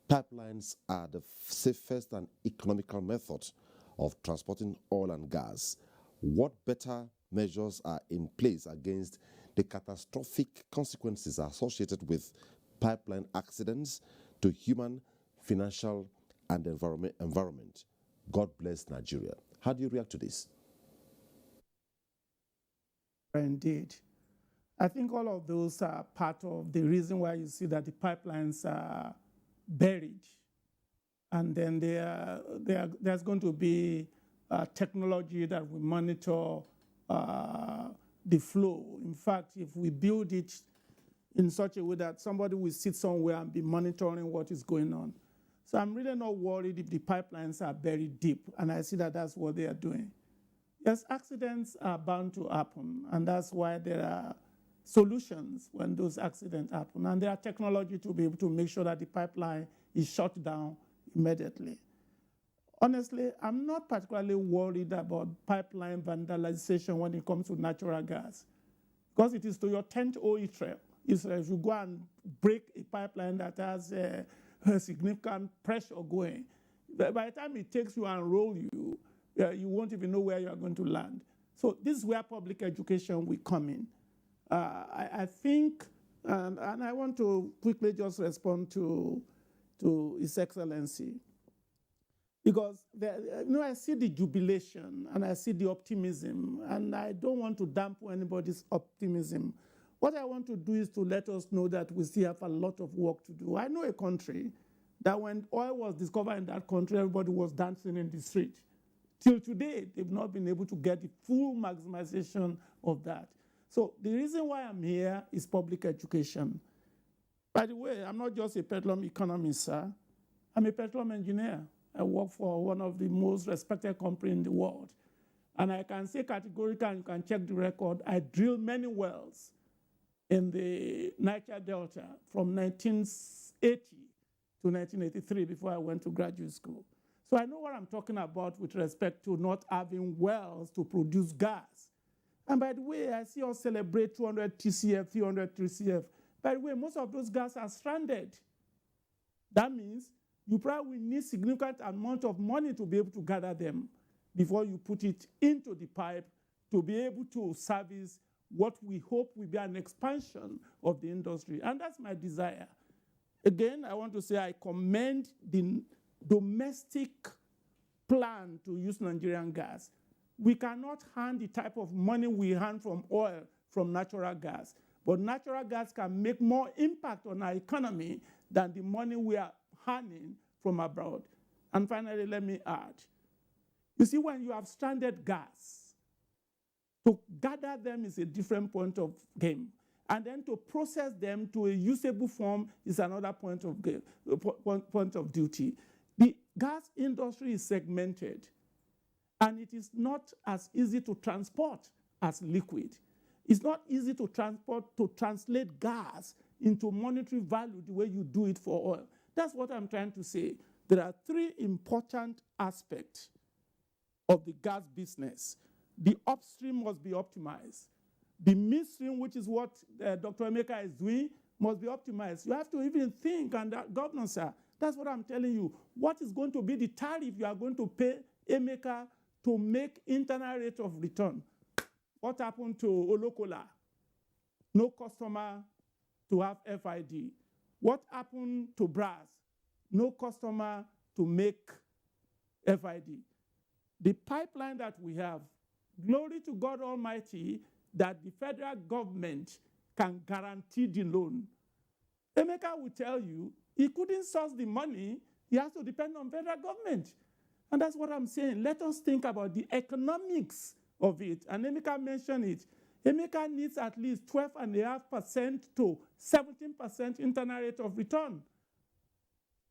pipelines are the safest and economical method of transporting oil and gas. What better measures are in place against the catastrophic consequences associated with pipeline accidents to human, financial, and environment? God bless Nigeria." How do you react to this? Indeed. I think all of those are part of the reason why you see that the pipelines are buried. And then there's going to be technology that will monitor the flow. In fact, if we build it in such a way that somebody will sit somewhere and be monitoring what is going on. So I'm really not worried if the pipelines are buried deep, and I see that that's what they are doing. Yes, accidents are bound to happen, and that's why there are solutions when those accidents happen. And there are technology to be able to make sure that the pipeline is shut down immediately. Honestly, I'm not particularly worried about pipeline vandalization when it comes to natural gas, because it is to your tent, O Israel. Israel, if you go and break a pipeline that has a significant pressure going, by the time it takes you and roll you, you won't even know where you are going to land. So this is where public education will come in. I think, and I want to quickly just respond to His Excellency, because I see the jubilation and I see the optimism, and I don't want to dampen anybody's optimism. What I want to do is to let us know that we still have a lot of work to do. I know a country that when oil was discovered in that country, everybody was dancing in the street. Till today, they've not been able to get the full maximization of that. So the reason why I'm here is public education. By the way, I'm not just a petroleum economist, sir. I'm a petroleum engineer. I work for one of the most respected companies in the world. And I can say categorically, and you can check the record, I drilled many wells in the Niger Delta from 1980 to 1983 before I went to graduate school. So I know what I'm talking about with respect to not having wells to produce gas. And by the way, I see us celebrate 200 TCF, 300 TCF. By the way, most of those gas are stranded. That means you probably need significant amount of money to be able to gather them before you put it into the pipe to be able to service what we hope will be an expansion of the industry. And that's my desire. Again, I want to say I commend the domestic plan to use Nigerian gas. We cannot hand the type of money we hand from oil from natural gas, but natural gas can make more impact on our economy than the money we are handing from abroad. And finally, let me add, you see, when you have stranded gas, to gather them is a different point of game. And then to process them to a usable form is another point of duty. The gas industry is segmented, and it is not as easy to transport as liquid. It's not easy to translate gas into monetary value the way you do it for oil. That's what I'm trying to say. There are three important aspects of the gas business. the upstream must be optimized. The midstream, which is what Dr. Emeka is doing, must be optimized. You have to even think, and Governor, sir, that's what I'm telling you. What is going to be the tariff you are going to pay Emeka to make internal rate of return? What happened to Olokola? No customer to have FID. What happened to Brass? No customer to make FID. The pipeline that we have, glory to God Almighty, that the federal government can guarantee the loan. Emeka will tell you he couldn't source the money, he has to depend on federal government. And that's what I'm saying. Let us think about the economics of it. And Emeka mentioned it. Emeka needs at least 12.5% to 17% internal rate of return.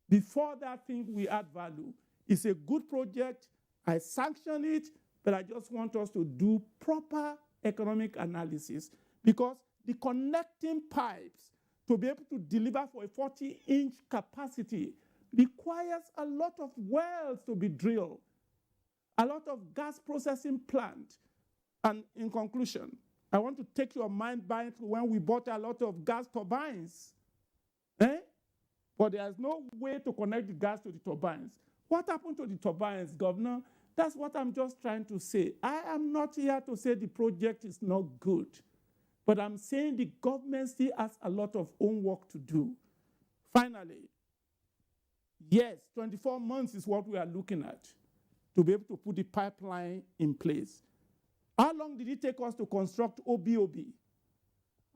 Before that thing we add value. It's a good project. I sanction it, but I just want us to do proper economic analysis, because the connecting pipes to be able to deliver for a 40-inch capacity requires a lot of wells to be drilled, a lot of gas processing plant. And in conclusion, I want to take your mind back to when we bought a lot of gas turbines. But there's no way to connect the gas to the turbines. What happened to the turbines, Governor? That's what I'm just trying to say. I am not here to say the project is not good, but I'm saying the government still has a lot of homework to do. Finally, yes, 24 months is what we are looking at to be able to put the pipeline in place. How long did it take us to construct OBOB?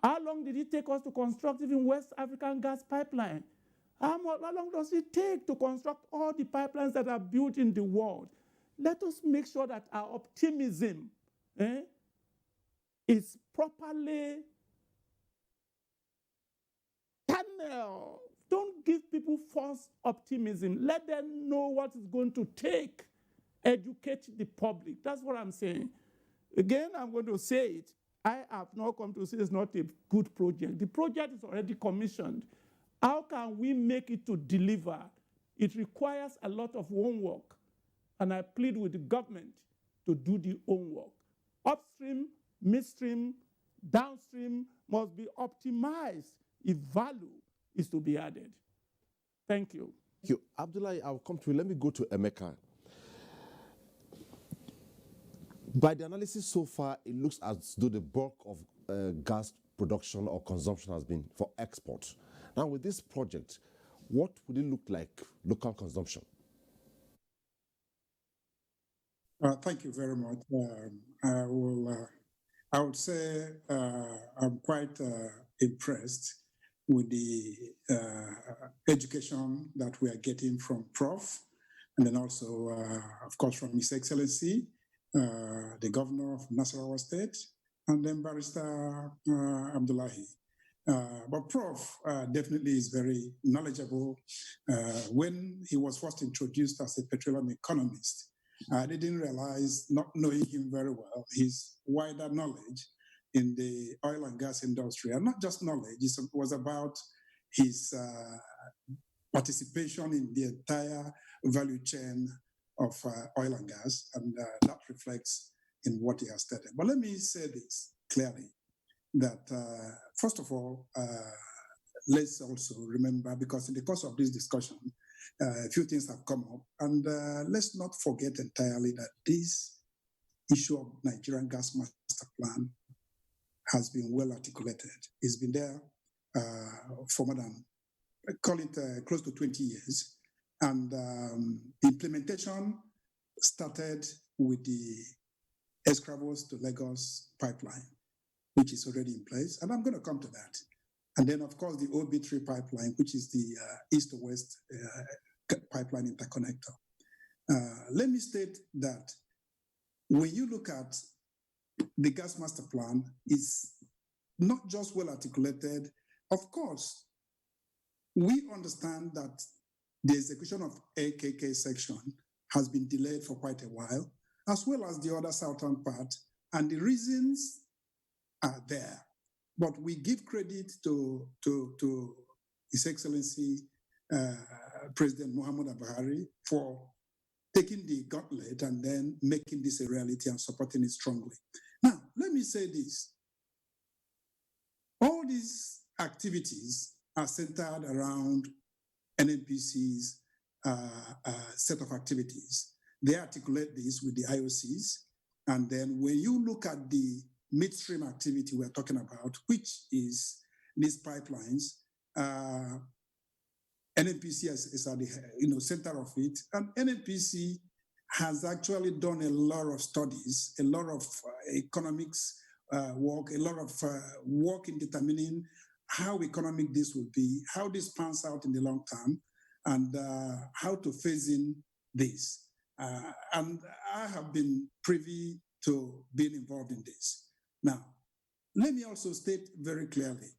How long did it take us to construct even West African gas pipeline? How long does it take to construct all the pipelines that are built in the world? Let us make sure that our optimism is properly channeled. Don't give people false optimism. Let them know what it's going to take. Educate the public. That's what I'm saying. Again, I'm going to say it. I have not come to say it's not a good project. The project is already commissioned. How can we make it to deliver? It requires a lot of homework. And I plead with the government to do the homework. Upstream, midstream, downstream must be optimized if value is to be added. Thank you. Thank you. Abdullahi, I'll come to you. Let me go to Emeka. By the analysis so far, it looks as though the bulk of gas production or consumption has been for export. Now, with this project, what would it look like local consumption? Thank you very much. I would say I'm quite impressed with the education that we are getting from Prof, and then also, of course, from His Excellency, the Governor of Nasarawa State, and then Barrister Abdullahi. But Prof definitely is very knowledgeable. When he was first introduced as a petroleum economist, I didn't realize, not knowing him very well, his wider knowledge in the oil and gas industry. And not just knowledge, it was about his participation in the entire value chain of oil and gas. And that reflects in what he has stated. But let me say this clearly, that first of all, let's also remember, because in the course of this discussion, a few things have come up, and let's not forget entirely that this issue of Nigerian gas master plan has been well articulated. It's been there for more than, call it close to 20 years. And implementation started with the Escravos to Lagos pipeline, which is already in place. And I'm going to come to that. And then, of course, the OB3 pipeline, which is the east to west pipeline interconnector. Let me state that when you look at the gas master plan, it's not just well articulated. Of course, we understand that the execution of AKK section has been delayed for quite a while, as well as the other southern part, and the reasons are there. But we give credit to His Excellency President Muhammadu Buhari for taking the gauntlet and then making this a reality and supporting it strongly. Now, let me say this. All these activities are centered around NNPC's set of activities. They articulate this with the IOCs. And then when you look at the midstream activity we're talking about, which is these pipelines, NNPC is at the center of it. And NNPC has actually done a lot of studies, a lot of economics work, a lot of work in determining how economic this will be, how this pans out in the long term, and how to phase in this. And I have been privy to being involved in this. Now, let me also state very clearly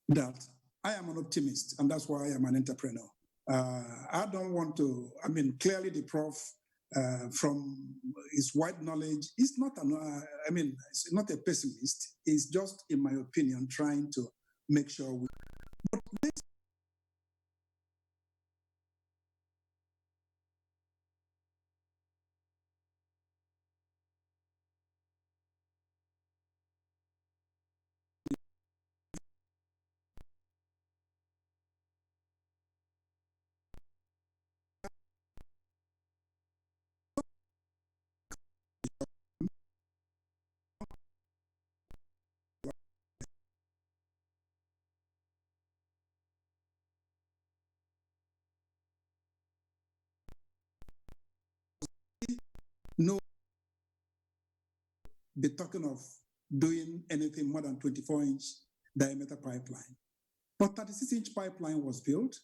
that I am an optimist, and that's why I am an entrepreneur. I don't want to, clearly the prof, from his wide knowledge, is not it's not a pessimist. It's just, in my opinion, trying to make sure we. But let's no be talking of doing anything more than 24-inch diameter pipeline. But 36-inch pipeline was built.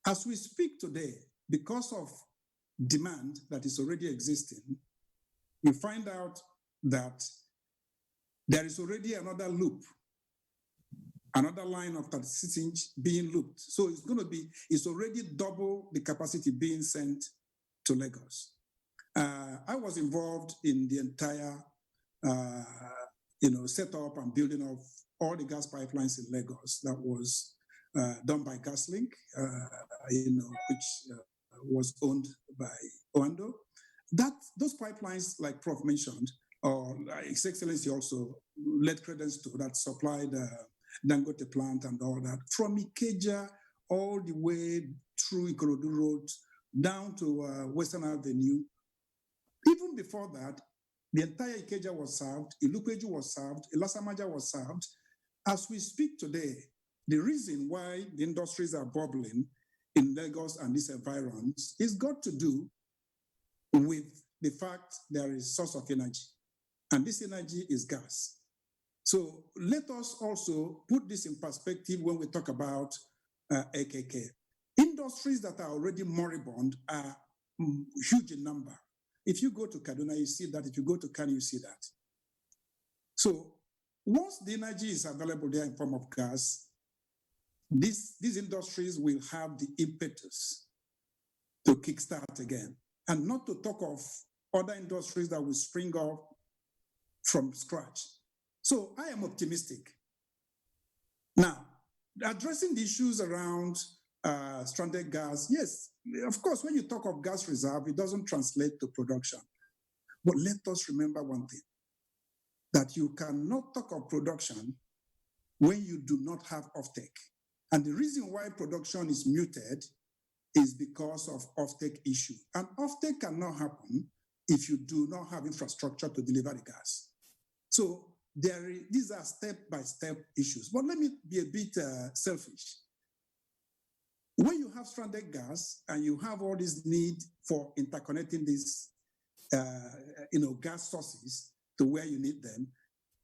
As we speak today, because of demand that is already existing, we find out that there is already another loop, another line of 36-inch being looped. So it's already double the capacity being sent to Lagos. I was involved in the entire setup and building of all the gas pipelines in Lagos. That was done by GasLink, which was owned by Oando. Those pipelines, like Prof mentioned, or His Excellency also led credence to, that supplied Dangote plant and all that, from Ikeja all the way through Ikorodu Road down to Western Avenue. Even before that, the entire Ikeja was served, Ilupeju was served, Ilasamaja was served. As we speak today, the reason why the industries are bubbling in Lagos and these environs is got to do with the fact there is source of energy, and this energy is gas. So let us also put this in perspective when we talk about AKK. Industries that are already moribund are huge in number. If you go to Kaduna, you see that. If you go to Kano, you see that. So once the energy is available there in form of gas, these industries will have the impetus to kickstart again, and not to talk of other industries that will spring up from scratch. So I am optimistic. Now, addressing the issues around stranded gas, yes, of course, when you talk of gas reserve, it doesn't translate to production. But let us remember one thing, that you cannot talk of production when you do not have offtake. And the reason why production is muted is because of offtake issue. And offtake cannot happen if you do not have infrastructure to deliver the gas. So these are step-by-step issues. But let me be a bit selfish. When you have stranded gas and you have all this need for interconnecting these gas sources to where you need them,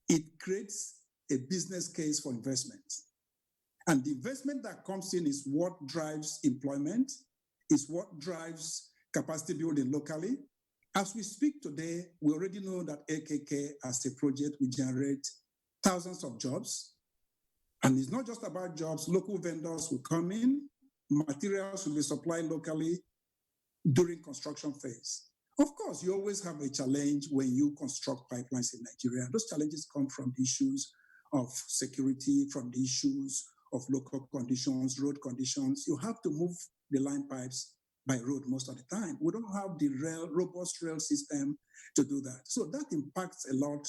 it creates a business case for investment. And the investment that comes in is what drives employment, is what drives capacity building locally. As we speak today, we already know that AKK as a project will generate thousands of jobs. And it's not just about jobs. Local vendors will come in, materials will be supplied locally during construction phase. Of course, you always have a challenge when you construct pipelines in Nigeria. Those challenges come from the issues of security, from the issues of local conditions, road conditions. You have to move the line pipes by road most of the time. We don't have the robust rail system to do that. So that impacts a lot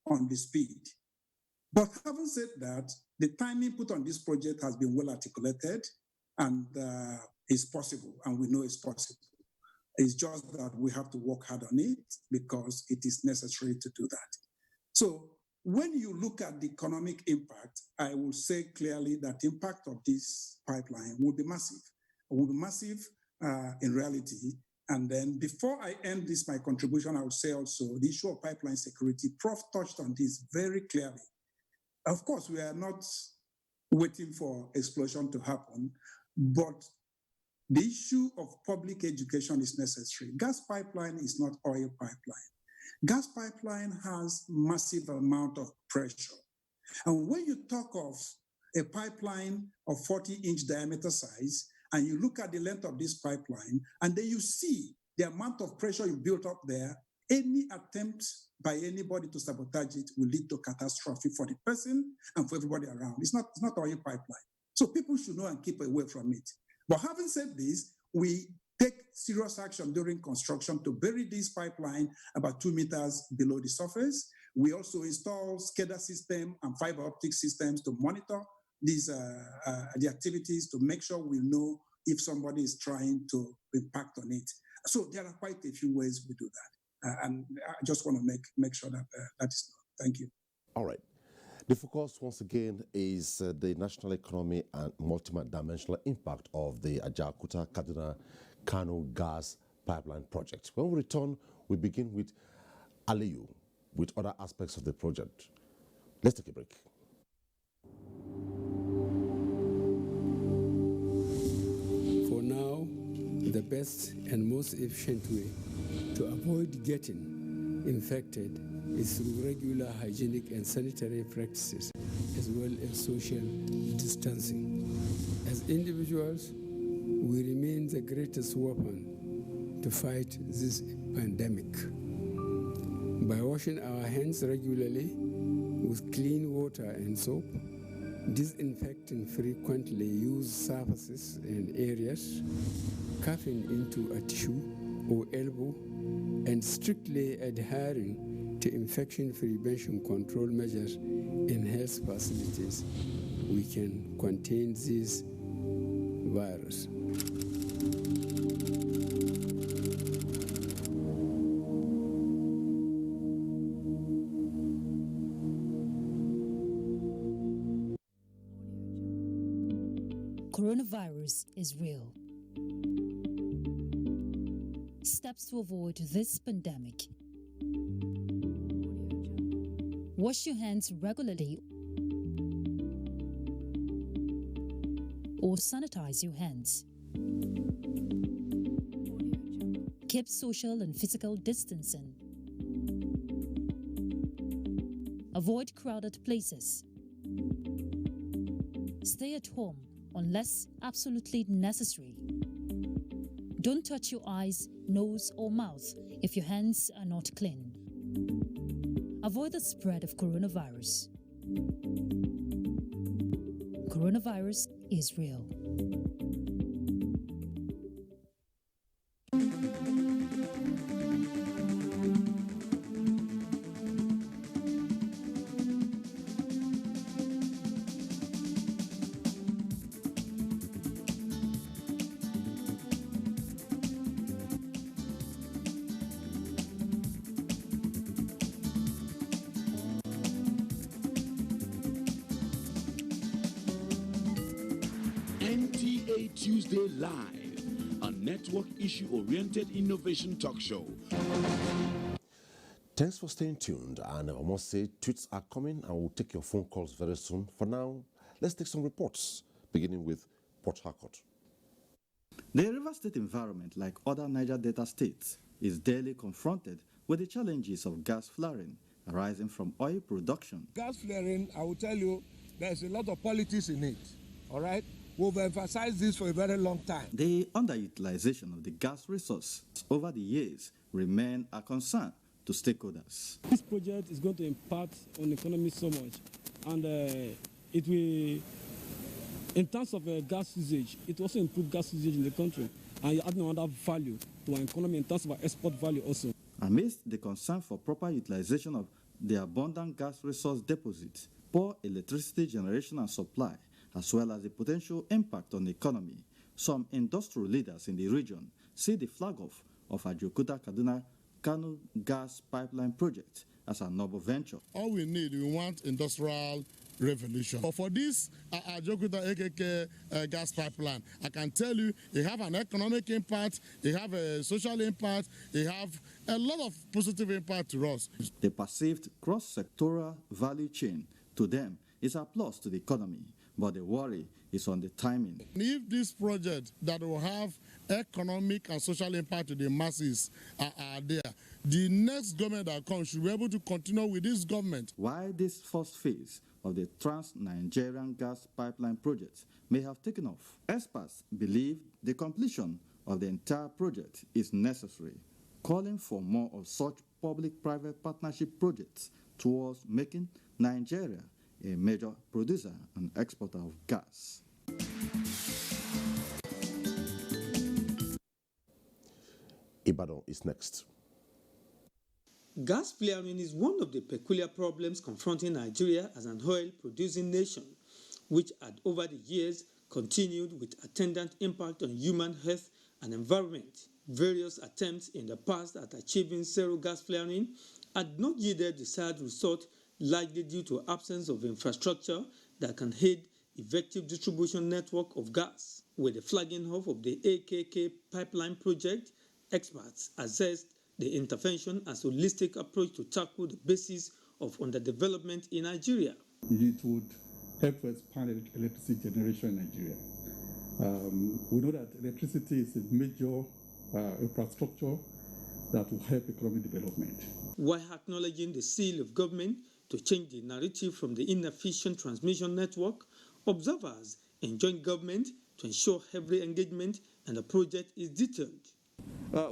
on the speed. But having said that, the timing put on this project has been well articulated and is possible, and we know it's possible. It's just that we have to work hard on it because it is necessary to do that. So when you look at the economic impact, I will say clearly that the impact of this pipeline will be massive. It will be massive in reality. And then before I end this, my contribution, I would say also the issue of pipeline security. Prof touched on this very clearly. Of course, we are not waiting for explosion to happen, but the issue of public education is necessary. Gas pipeline is not oil pipeline. Gas pipeline has massive amount of pressure. And when you talk of a pipeline of 40-inch diameter size, and you look at the length of this pipeline, and then you see the amount of pressure you built up there, any attempt by anybody to sabotage it will lead to catastrophe for the person and for everybody around. It's not oil pipeline. So people should know and keep away from it. But having said this, we take serious action during construction to bury this pipeline about 2 meters below the surface. We also install SCADA system and fiber optic systems to monitor these the activities to make sure we know if somebody is trying to impact on it. So there are quite a few ways we do that. And I just want to make sure that that is known. Thank you. All right. The focus, once again, is the national economy and multi-dimensional impact of the Ajaokuta-Kaduna-Kano gas pipeline project. When we return, we begin with Aliyu, with other aspects of the project. Let's take a break. For now, the best and most efficient way to avoid getting infected is through regular hygienic and sanitary practices, as well as social distancing. As individuals, we remain the greatest weapon to fight this pandemic. By washing our hands regularly with clean water and soap, disinfecting frequently used surfaces and areas, coughing into a tissue or elbow, and strictly adhering to infection prevention control measures in health facilities, we can contain this virus. Coronavirus is real. Steps to avoid this pandemic. Wash your hands regularly or sanitize your hands. Keep social and physical distancing. Avoid crowded places. Stay at home unless absolutely necessary. Don't touch your eyes, nose, or mouth if your hands are not clean. Avoid the spread of coronavirus. Coronavirus is real. Tuesday Live, a network issue-oriented innovation talk show. Thanks for staying tuned, and I must say tweets are coming and we'll take your phone calls very soon. For now, let's take some reports, beginning with Port Harcourt. The River State environment, like other Niger Delta states, is daily confronted with the challenges of gas flaring arising from oil production. Gas flaring, I will tell you, there's a lot of politics in it, all right? We've emphasized this for a very long time. The underutilization of the gas resource over the years remain a concern to stakeholders. This project is going to impact on the economy so much, and it will, in terms of gas usage, it will also improve gas usage in the country. and you're adding another value to our economy in terms of our export value also. Amidst the concern for proper utilization of the abundant gas resource deposits, poor electricity generation and supply, as well as the potential impact on the economy, some industrial leaders in the region see the flag-off of Ajaokuta-Kaduna Kano gas pipeline project as a noble venture. All we want industrial revolution. But for this Ajaokuta AKK gas pipeline, I can tell you, it have an economic impact, it have a social impact, it have a lot of positive impact to us. The perceived cross-sectoral value chain to them is a plus to the economy, but the worry is on the timing. If this project that will have economic and social impact to the masses are there, the next government that comes should be able to continue with this government. While this first phase of the Trans-Nigerian gas pipeline project may have taken off, experts believe the completion of the entire project is necessary, calling for more of such public-private partnership projects towards making Nigeria a major producer and exporter of gas. Ibadan is next. Gas flaring is one of the peculiar problems confronting Nigeria as an oil-producing nation, which had over the years continued with attendant impact on human health and environment. Various attempts in the past at achieving zero gas flaring had not yielded desired result, largely due to absence of infrastructure that can aid effective distribution network of gas. With the flagging off of the AKK pipeline project, experts assessed the intervention as a holistic approach to tackle the basis of underdevelopment in Nigeria. It would help to expand electricity generation in Nigeria. We know that electricity is a major infrastructure that will help economic development. While acknowledging the seal of government to change the narrative from the inefficient transmission network, observers enjoin government to ensure every engagement and the project is detailed.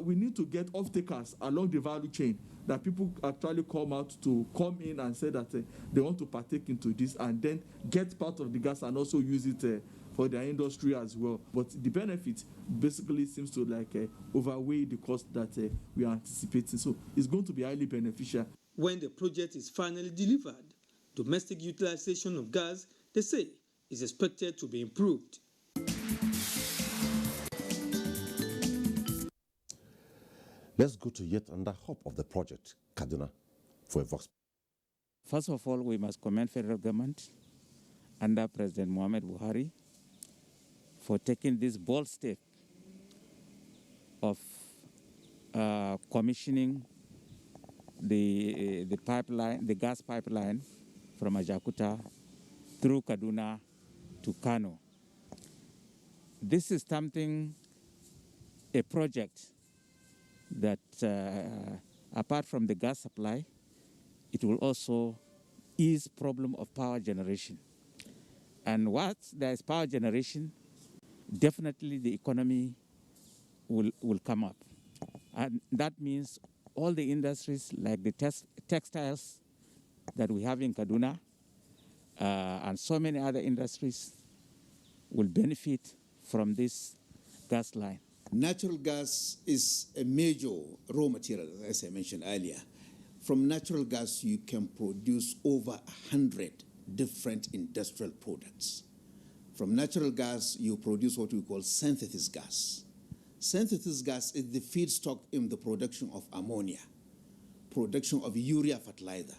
We need to get off-takers along the value chain, that people actually come out to come in and say that they want to partake into this and then get part of the gas and also use it for their industry as well. But the benefit basically seems to overweigh the cost that we are anticipating. So it's going to be highly beneficial. When the project is finally delivered, domestic utilization of gas, they say, is expected to be improved. Let's go to yet another hub of the project, Kaduna, for a vox. First of all, we must commend federal government under President Muhammad Buhari for taking this bold step of commissioning the pipeline, the gas pipeline from Ajaokuta through Kaduna to Kano. This is something, a project that apart from the gas supply, it will also ease problem of power generation. And once there is power generation, definitely the economy will come up. And that means all the industries like the textiles that we have in Kaduna and so many other industries will benefit from this gas line. Natural gas is a major raw material, as I mentioned earlier. From natural gas, you can produce over 100 different industrial products. From natural gas, you produce what we call synthesis gas. Synthesis gas is the feedstock in the production of ammonia, production of urea fertilizer,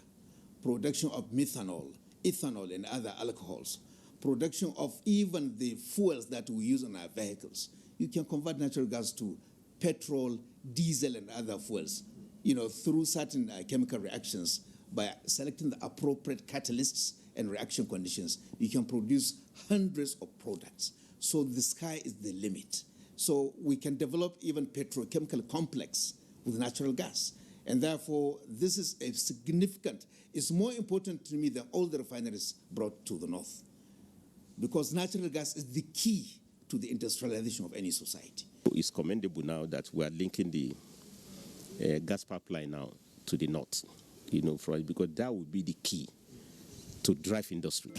production of methanol, ethanol, and other alcohols, production of even the fuels that we use in our vehicles. You can convert natural gas to petrol, diesel, and other fuels, through certain chemical reactions. By selecting the appropriate catalysts and reaction conditions, you can produce hundreds of products. So the sky is the limit. So we can develop even petrochemical complex with natural gas. And therefore, this is a significant, it's more important to me than all the refineries brought to the north. Because natural gas is the key to the industrialization of any society. It's commendable now that we are linking the gas pipeline now to the north, because that would be the key to drive industry.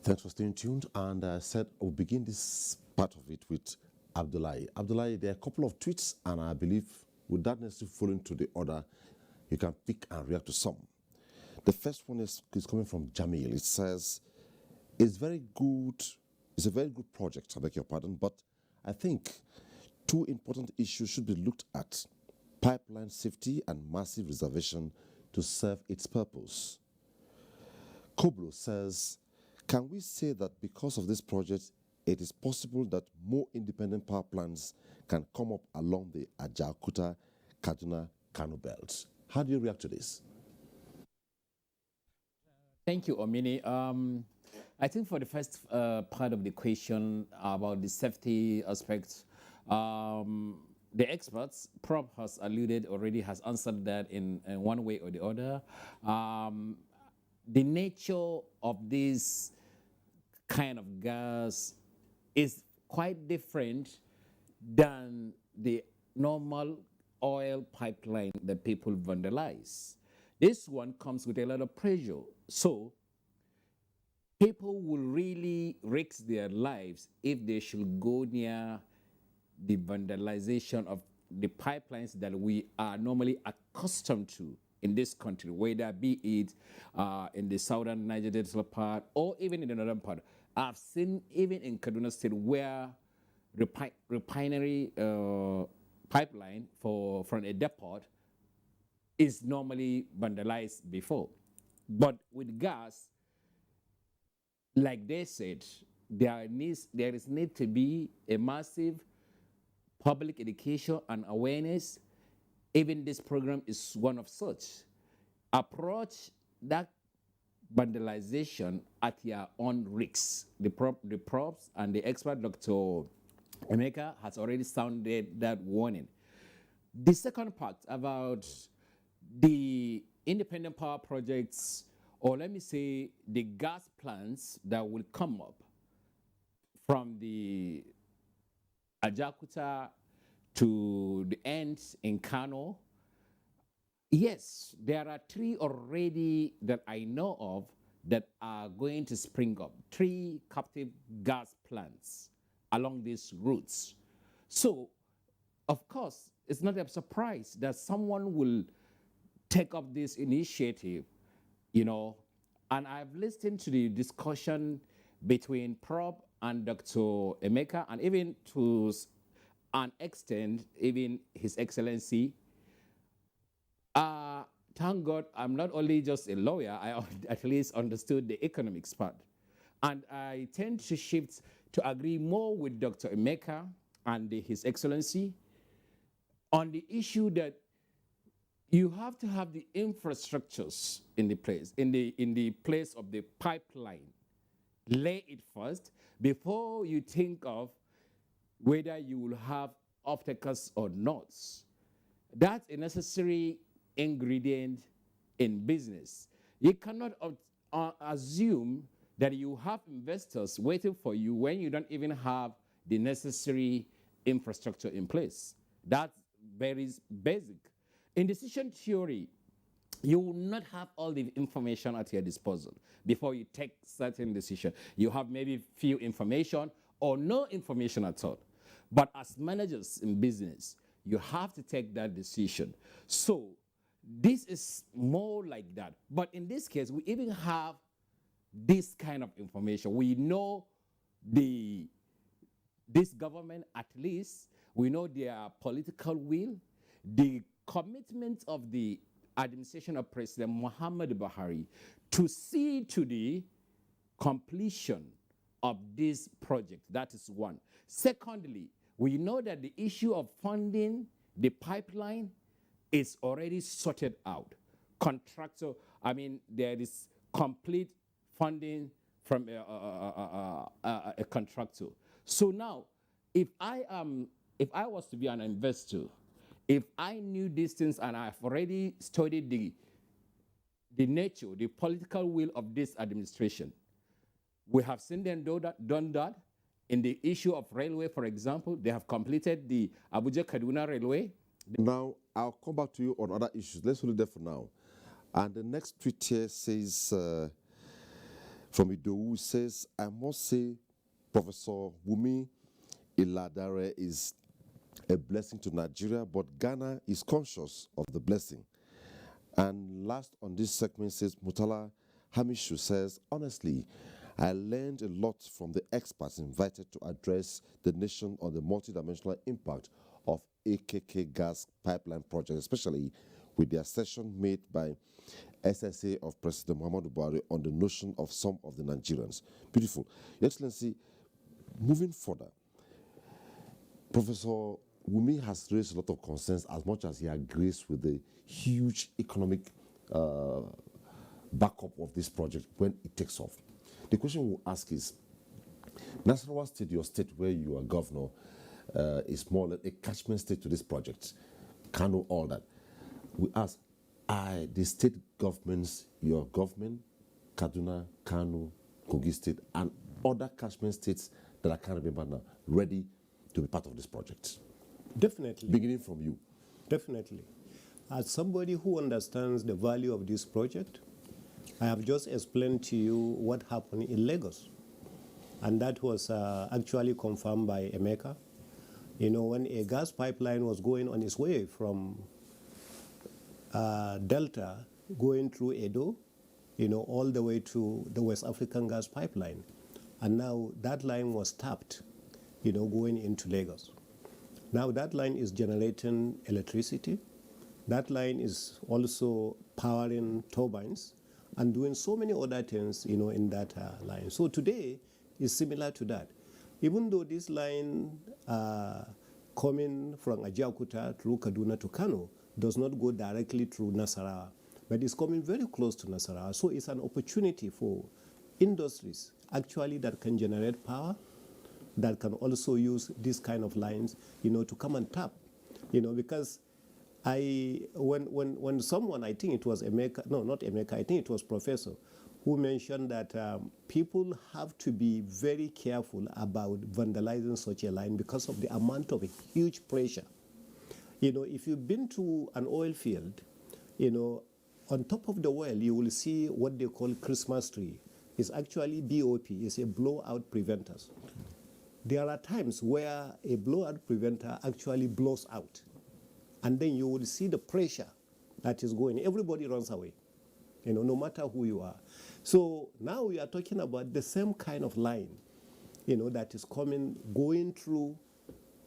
Thanks for staying tuned. And I said we'll begin this part of it with Abdullahi. Abdullahi, there are a couple of tweets, and I believe without necessarily following to the order, you can pick and react to some. The first one is coming from Jamil. It says, it's a very good project, I beg your pardon, but I think two important issues should be looked at: pipeline safety and massive reservation to serve its purpose. Koblo says, can we say that because of this project, it is possible that more independent power plants can come up along the Ajaokuta, Kaduna, Kano belt? How do you react to this? Thank you, Omini. I think for the first part of the question about the safety aspect, the experts, Prof has alluded already, has answered that in one way or the other. The nature of this kind of gas is quite different than the normal oil pipeline that people vandalize. This one comes with a lot of pressure. So people will really risk their lives if they should go near the vandalization of the pipelines that we are normally accustomed to in this country, whether be it in the southern Niger Delta part or even in the northern part. I've seen even in Kaduna State where refinery pipeline from a depot is normally vandalized before. But with gas, like they said, there is need to be a massive public education and awareness. Even this program is one of such. Approach that vandalization at your own risks. The props and the expert, Dr. Emeka, has already sounded that warning. The second part about the independent power projects, or let me say the gas plants that will come up from the Ajaokuta to the ends in Kano. Yes, there are 3 already that I know of that are going to spring up, 3 captive gas plants along these routes. So, of course, it's not a surprise that someone will take up this initiative, you know, and I've listened to the discussion between Prof and Dr. Emeka, and even to an extent, even His Excellency. Thank God I'm not only just a lawyer, I at least understood the economics part. And I tend to shift to agree more with Dr. Emeka and His Excellency on the issue that you have to have the infrastructures in the place of the pipeline. Lay it first before you think of whether you will have off-takers or not. That's a necessary ingredient in business. You cannot assume that you have investors waiting for you when you don't even have the necessary infrastructure in place. That's very basic. In decision theory, you will not have all the information at your disposal before you take certain decision. You have maybe few information or no information at all. But as managers in business, you have to take that decision. So this is more like that. But in this case, we even have this kind of information. We know this government, at least, we know their political will, the commitment of the administration of President Muhammadu Buhari to see to the completion of this project. That is one. Secondly, we know that the issue of funding the pipeline is already sorted out. Contractor, I mean, there is complete funding from a contractor. So now, if I was to be an investor, if I knew these things and I've already studied the nature, the political will of this administration, we have seen them done that. In the issue of railway, for example, they have completed the Abuja Kaduna railway. Now, I'll come back to you on other issues. Let's hold it there for now. And the next tweet here says, From Idowu says, I must say, Professor Wumi Iladare is a blessing to Nigeria, but Ghana is conscious of the blessing. And last on this segment says, Mutala Hamishu says, honestly, I learned a lot from the experts invited to address the nation on the multidimensional impact of AKK gas pipeline project, especially with the assertion made by SSA of President Muhammadu Buhari on the notion of some of the Nigerians. Beautiful. Your Excellency, moving further, Professor Wumi has raised a lot of concerns as much as he agrees with the huge economic backup of this project when it takes off. The question we'll ask is, Nasarawa State, your state where you are governor, is more like a catchment state to this project. Kano, all that. We ask, are the state governments, your government, Kaduna, Kano, Kogi State, and other catchment states that I can't remember now, ready to be part of this project? Definitely. Beginning from you. Definitely. As somebody who understands the value of this project, I have just explained to you what happened in Lagos. And that was actually confirmed by Emeka. You know, when a gas pipeline was going on its way from Delta, going through Edo, you know, all the way to the West African gas pipeline. And now that line was tapped, you know, going into Lagos. Now that line is generating electricity. That line is also powering turbines and doing so many other things, you know, in that line. So today is similar to that. Even though this line coming from Ajaokuta through Kaduna to Kano does not go directly through Nasarawa, but it's coming very close to Nasarawa. So it's an opportunity for industries actually that can generate power, that can also use these kind of lines, you know, to come and tap, you know, because when someone, I think it was Emeka, no, not Emeka, I think it was Professor, who mentioned that people have to be very careful about vandalizing such a line because of the amount of huge pressure. You know, if you've been to an oil field, you know, on top of the well, you will see what they call Christmas tree. It's actually BOP, it's a blowout preventers. There are times where a blowout preventer actually blows out. And then you will see the pressure that is going. Everybody runs away, you know, no matter who you are. So now we are talking about the same kind of line, you know, that is coming, going through,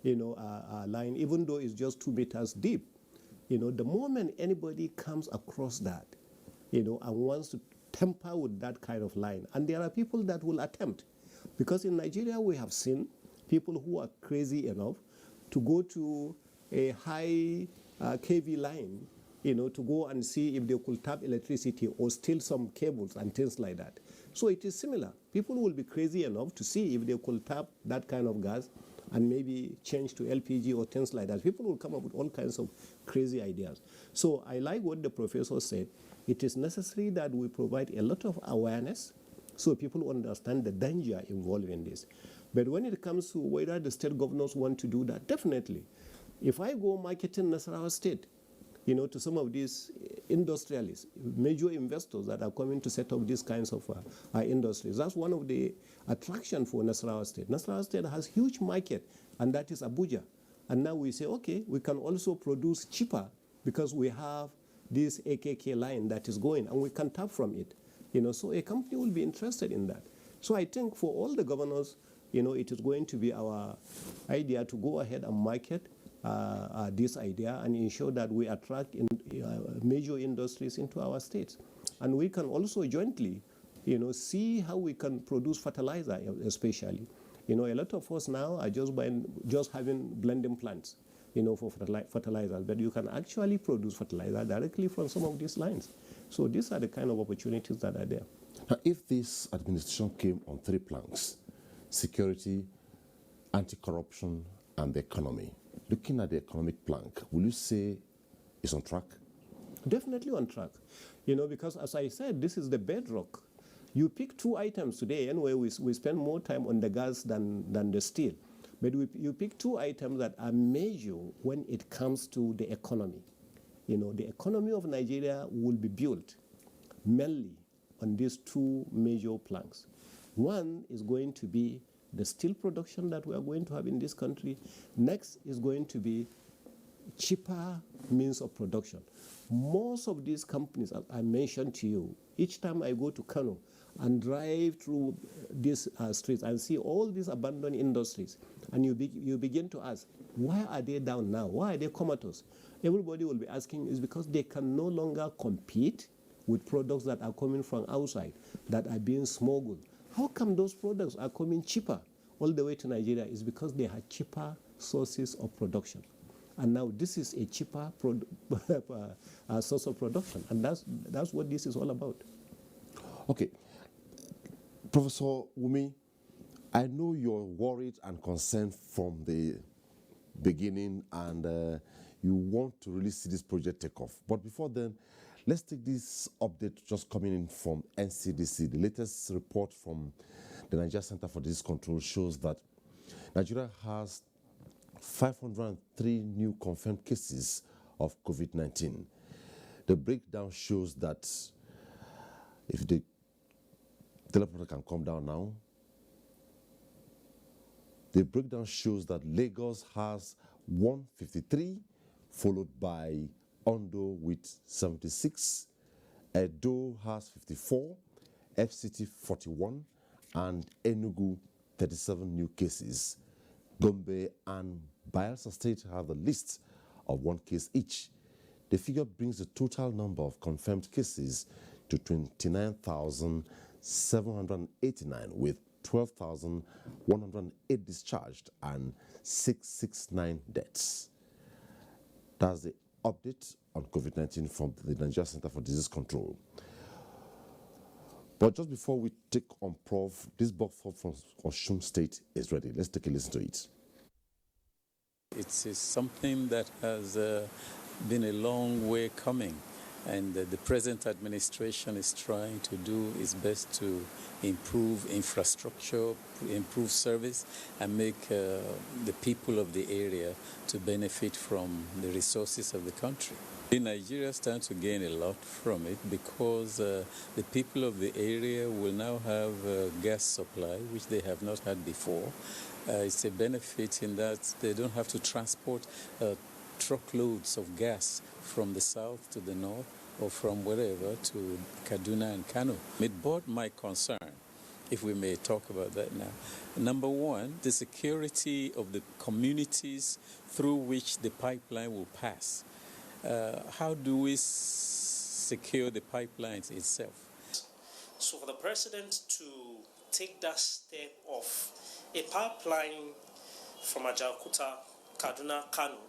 you know, a line, even though it's just 2 meters deep. You know, the moment anybody comes across that, you know, and wants to tamper with that kind of line, and there are people that will attempt, because in Nigeria we have seen people who are crazy enough to go to a high KV line, you know, to go and see if they could tap electricity or steal some cables and things like that. So it is similar. People will be crazy enough to see if they could tap that kind of gas and maybe change to LPG or things like that. People will come up with all kinds of crazy ideas. So I like what the professor said. It is necessary that we provide a lot of awareness so people understand the danger involved in this. But when it comes to whether the state governors want to do that, definitely. If I go marketing Nasarawa State, you know, to some of these industrialists, major investors that are coming to set up these kinds of industries, that's one of the attractions for Nasarawa State. Nasarawa State has huge market, and that is Abuja. And now we say, okay, we can also produce cheaper because we have this AKK line that is going, and we can tap from it. You know, so a company will be interested in that. So I think for all the governors, you know, it is going to be our idea to go ahead and market this idea and ensure that we attract major industries into our states. And we can also jointly, you know, see how we can produce fertilizer especially. You know, a lot of us now are just having blending plants, you know, for fertilizers, but you can actually produce fertilizer directly from some of these lines. So these are the kind of opportunities that are there. Now, if this administration came on 3 planks, security, anti-corruption, and the economy, looking at the economic plank, will you say it's on track? Definitely on track. You know, because as I said, this is the bedrock. You pick 2 items today, anyway, we spend more time on the gas than the steel. But you pick 2 items that are major when it comes to the economy. You know, the economy of Nigeria will be built mainly on these two major planks. One is going to be the steel production that we are going to have in this country. Next is going to be cheaper means of production. Most of these companies, as I mentioned to you, each time I go to Kano and drive through these streets and see all these abandoned industries, and you begin to ask, why are they down now? Why are they comatose? Everybody will be asking is because they can no longer compete with products that are coming from outside, that are being smuggled. How come those products are coming cheaper all the way to Nigeria? Is because they had cheaper sources of production. And now this is a cheaper source of production. And that's what this is all about. Okay. Professor Wumi, I know you're worried and concerned from the beginning, and you want to really see this project take off. But before then, let's take this update just coming in from NCDC. The latest report from the Nigeria Center for Disease Control shows that Nigeria has 503 new confirmed cases of COVID-19. The breakdown shows that, if the teleprompter can come down now, the breakdown shows that Lagos has 153, followed by Ondo with 76, Edo has 54, FCT 41, and Enugu 37 new cases. Gombe and Bayelsa State have a list of 1 case each. The figure brings the total number of confirmed cases to 29,789, with 12,108 discharged and 669 deaths. That's the update on COVID-19 from the Nigeria Center for Disease Control. But just before we take on Prof, this box from Osun State is ready. Let's take a listen to it. It is something that has been a long way coming, and the present administration is trying to do its best to improve infrastructure, improve service, and make the people of the area to benefit from the resources of the country. Nigeria stands to gain a lot from it because the people of the area will now have gas supply, which they have not had before. It's a benefit in that they don't have to transport truckloads of gas from the south to the north or from wherever to Kaduna and Kano. It brought my concern, if we may talk about that now. Number one, the security of the communities through which the pipeline will pass. How do we secure the pipelines itself? So for the president to take that step of a pipeline from Ajaokuta, Kaduna, Kano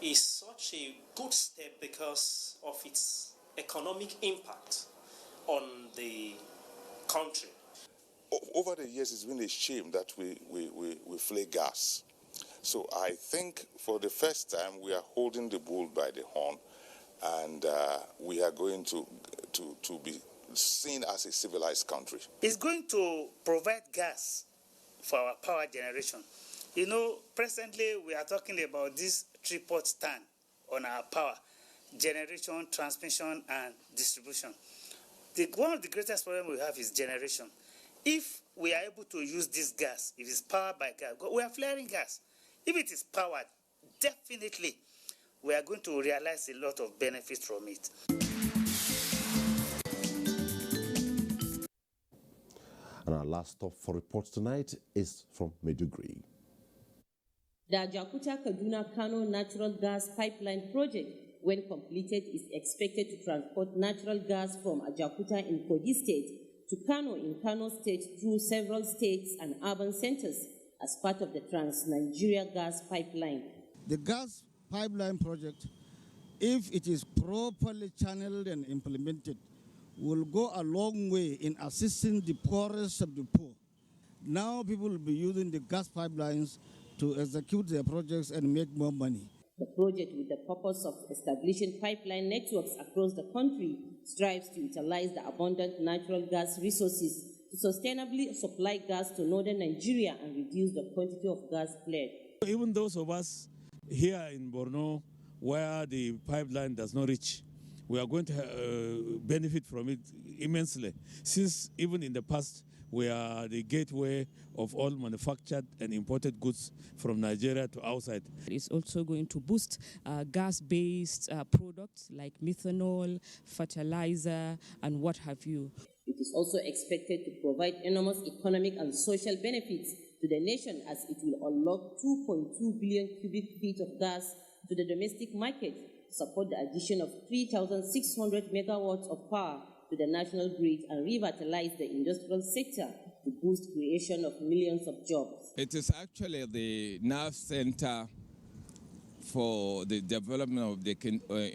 is such a good step because of its economic impact on the country. Over the years, it's been a shame that we flay gas. So I think for the first time, we are holding the bull by the horn, and we are going to be seen as a civilized country. It's going to provide gas for our power generation. You know, presently we are talking about this tripod stand on our power generation, transmission, and distribution. One of the greatest problems we have is generation. If we are able to use this gas, if it's powered by gas, we are flaring gas. If it is powered, definitely we are going to realize a lot of benefits from it. And our last stop for reports tonight is from Maiduguri. The Ajaokuta-Kaduna-Kano natural gas pipeline project, when completed, is expected to transport natural gas from Ajaokuta in Kogi State to Kano in Kano State through several states and urban centers as part of the Trans-Nigeria gas pipeline. The gas pipeline project, if it is properly channeled and implemented, will go a long way in assisting the poorest of the poor. Now people will be using the gas pipelines to execute their projects and make more money. The project, with the purpose of establishing pipeline networks across the country, strives to utilize the abundant natural gas resources to sustainably supply gas to northern Nigeria and reduce the quantity of gas flared. Even those of us here in Borno, where the pipeline does not reach, we are going to benefit from it immensely, since even in the past, we are the gateway of all manufactured and imported goods from Nigeria to outside. It's also going to boost gas-based products like methanol, fertilizer, and what have you. It is also expected to provide enormous economic and social benefits to the nation, as it will unlock 2.2 billion cubic feet of gas to the domestic market to support the addition of 3,600 megawatts of power to the national grid and revitalize the industrial sector to boost creation of millions of jobs. It is actually the nerve center for the development of the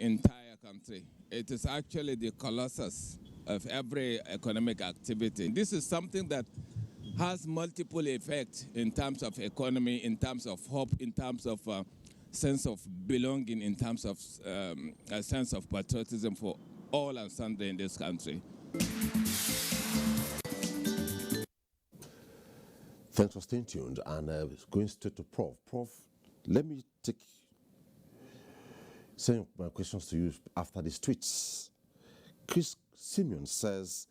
entire country. It is actually the colossus of every economic activity. This is something that has multiple effects in terms of economy, in terms of hope, in terms of sense of belonging, in terms of a sense of patriotism for all and sundry in this country. Thanks for staying tuned, and going straight to Prof. Prof, let me send my questions to you after these tweets. Chris Simeon says,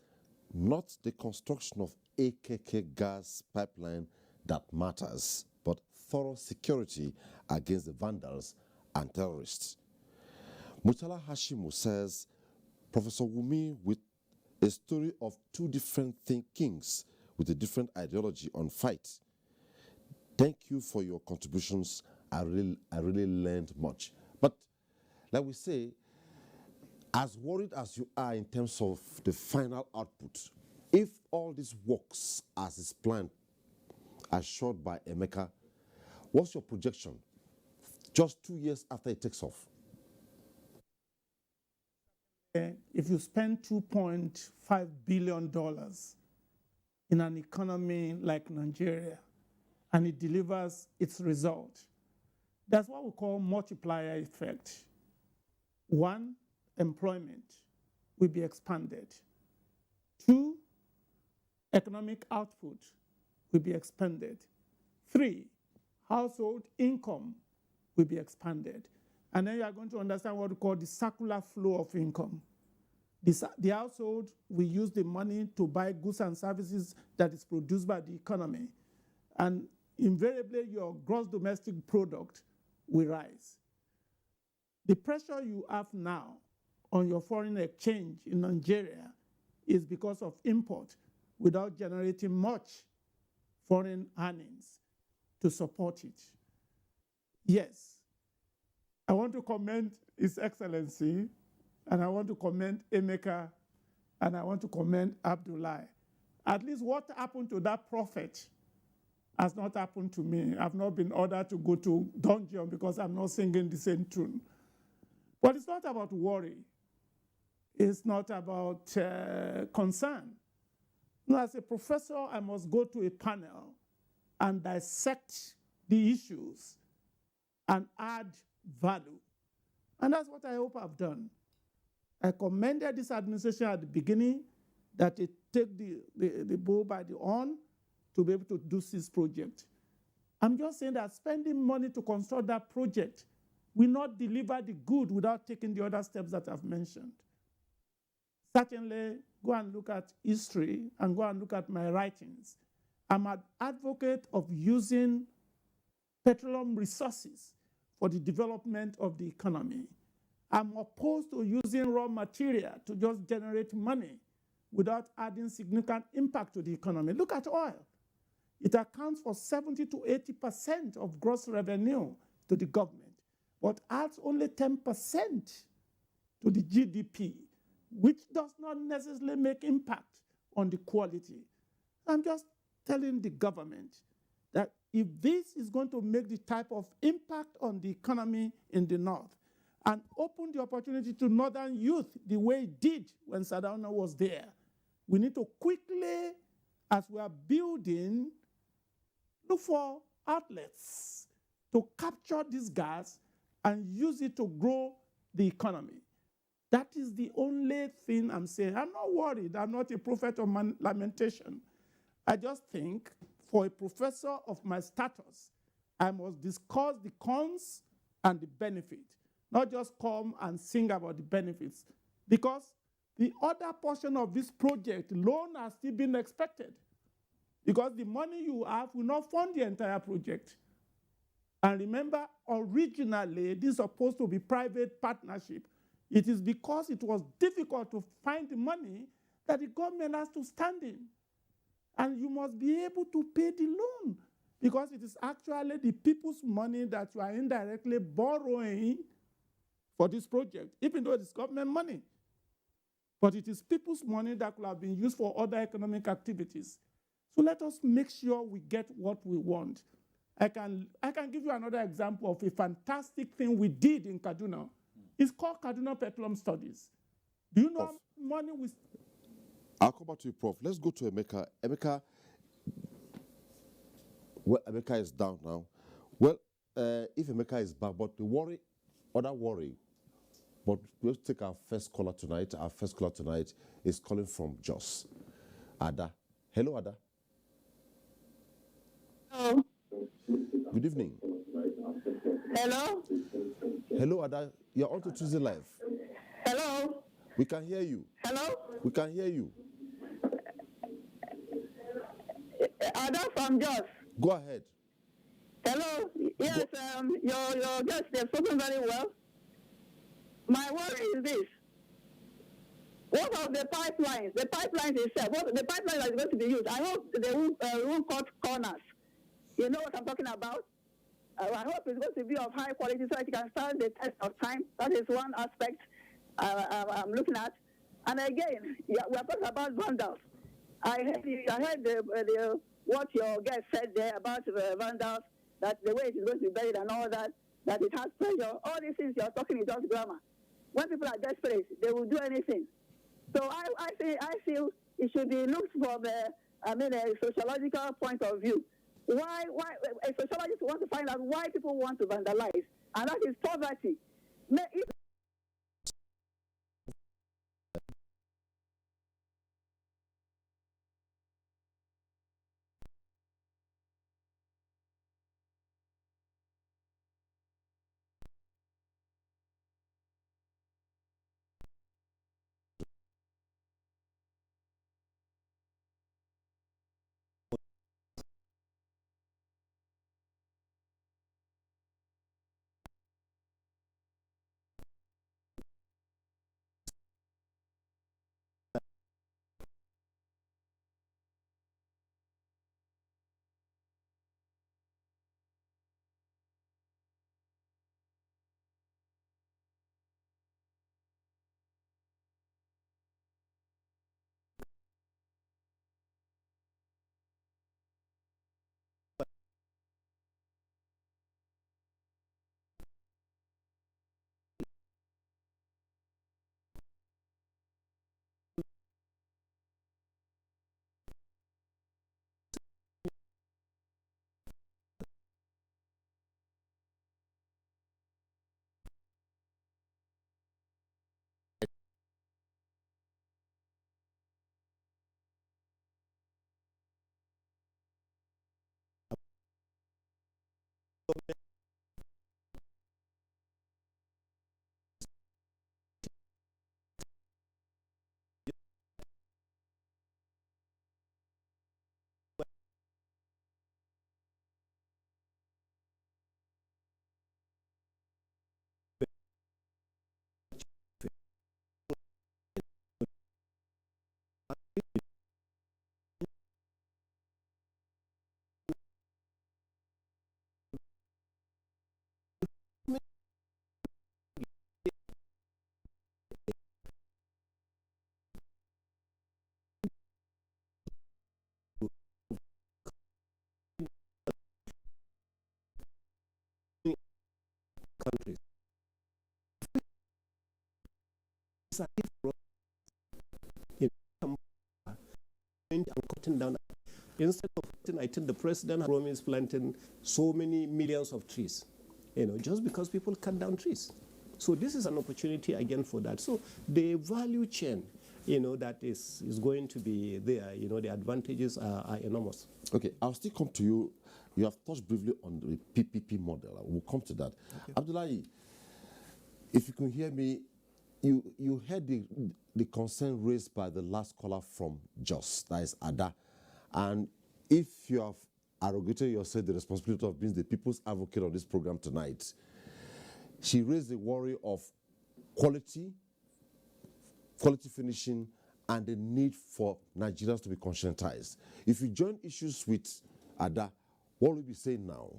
not the construction of AKK gas pipeline that matters, but thorough security against the vandals and terrorists. Mutala Hashimu says, Professor Wumi, with a story of two different kings with a different ideology on fight. Thank you for your contributions. I really learned much. But like we say, as worried as you are in terms of the final output, if all this works as is planned, as showed by Emeka, what's your projection just 2 years after it takes off? If you spend $2.5 billion in an economy like Nigeria and it delivers its result, that's what we call multiplier effect. One, employment will be expanded. Two, economic output will be expanded. Three, household income will be expanded. And then you are going to understand what we call the circular flow of income. The household will use the money to buy goods and services that is produced by the economy. And invariably, your gross domestic product will rise. The pressure you have now on your foreign exchange in Nigeria is because of import without generating much foreign earnings to support it. Yes, I want to commend His Excellency, and I want to commend Emeka, and I want to commend Abdullahi. At least what happened to that prophet has not happened to me. I've not been ordered to go to dungeon because I'm not singing the same tune. But it's not about worry. It's not about concern. No, as a professor, I must go to a panel and dissect the issues and add value. And that's what I hope I've done. I commended this administration at the beginning that it take the bull by the horn to be able to do this project. I'm just saying that spending money to construct that project will not deliver the good without taking the other steps that I've mentioned. Certainly, go and look at history and go and look at my writings. I'm an advocate of using petroleum resources for the development of the economy. I'm opposed to using raw material to just generate money without adding significant impact to the economy. Look at oil. It accounts for 70 to 80% of gross revenue to the government, but adds only 10% to the GDP, which does not necessarily make impact on the quality. I'm just telling the government that if this is going to make the type of impact on the economy in the north and open the opportunity to northern youth the way it did when Sardauna was there, we need to quickly, as we are building, look for outlets to capture this gas and use it to grow the economy. That is the only thing I'm saying. I'm not worried. I'm not a prophet of lamentation. I just think for a professor of my status, I must discuss the cons and the benefits, not just come and sing about the benefits. because the other portion of this project, loan has still been expected, because the money you have will not fund the entire project. And remember, originally, this is supposed to be private partnership. It is because it was difficult to find the money that the government has to stand in. And you must be able to pay the loan, because it is actually the people's money that you are indirectly borrowing for this project, even though it is government money. But it is people's money that could have been used for other economic activities. So let us make sure we get what we want. I can give you another example of a fantastic thing we did in Kaduna. It's called Kaduna Petroleum Studies. Do you know how much money we... I'll come back to you, Prof. Let's go to Emeka. Emeka, well, Emeka is down now. Well, if Emeka is back, but the worry, other worry, but we'll take our first caller tonight. Our first caller tonight is calling from Jos. Ada. Hello, Ada. Hello. Good evening. Hello. Hello, Ada. You're on to Tuesday Live. Hello. We can hear you. Hello. We can hear you. Ada from Jos. Go ahead. Hello. Yes, your guests, they've spoken very well. My worry is this. What of the pipelines? The pipelines itself, the pipeline that is going to be used, I hope they won't cut corners. You know what I'm talking about? I hope it's going to be of high quality so that it can stand the test of time. That is one aspect I'm looking at. And again, we are talking about vandals. I heard what your guest said there about vandals, that the way it is going to be buried and all that, that it has pressure. All these things you're talking is just grammar. When people are desperate, they will do anything. So I feel it should be looked from a sociological point of view. Why a sociologist wants to find out why people want to vandalize, and that is poverty. Countries. And cutting down. Instead of, I think the president is planting so many millions of trees, just because people cut down trees. So this is an opportunity again for that. So the value chain, that is going to be there. The advantages are enormous. Okay, I'll still come to you. You have touched briefly on the PPP model. We'll come to that. Okay. Abdullahi, if you can hear me, you heard the concern raised by the last caller from Jos, that is Ada, and if you have arrogated yourself the responsibility of being the people's advocate on this program tonight, she raised the worry of quality finishing, and the need for Nigerians to be conscientized. If you join issues with Ada, what will you be saying now?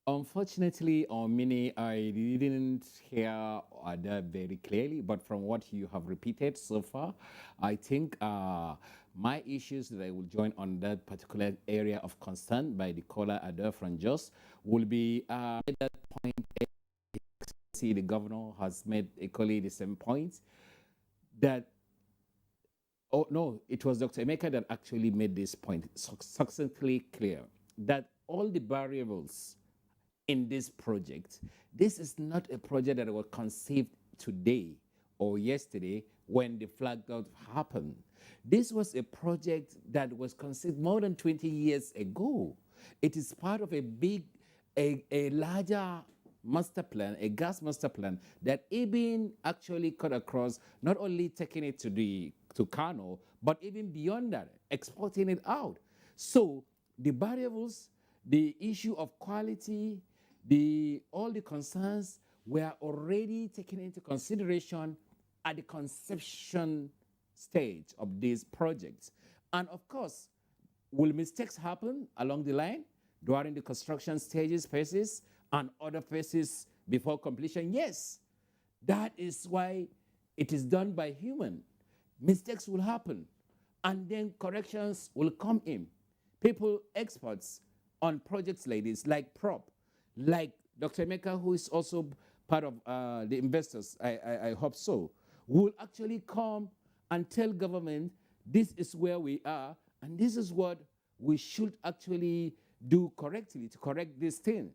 Unfortunately, Mini, I didn't hear Ada very clearly, but from what you have repeated so far, I think my issues that I will join on that particular area of concern by the caller Ada from Jos will be at that point. See, the governor has made equally the same point that, oh no, it was Dr. Emeka that actually made this point succinctly clear that all the variables in this project, this is not a project that was conceived today or yesterday when the flag out happened. This was a project that was conceived more than 20 years ago. It is part of a larger master plan, a gas master plan that even actually cut across, not only taking it to Kano, but even beyond that, exporting it out. So the variables, the issue of quality, all the concerns were already taken into consideration at the conception stage of these projects. And of course, will mistakes happen along the line during the construction phases, and other phases before completion? Yes. That is why it is done by human. Mistakes will happen, and then corrections will come in. People, experts on projects like this, like PROP, like Dr. Emeka, who is also part of the investors, I hope so, will actually come and tell government, this is where we are, and this is what we should actually do correctly to correct this thing.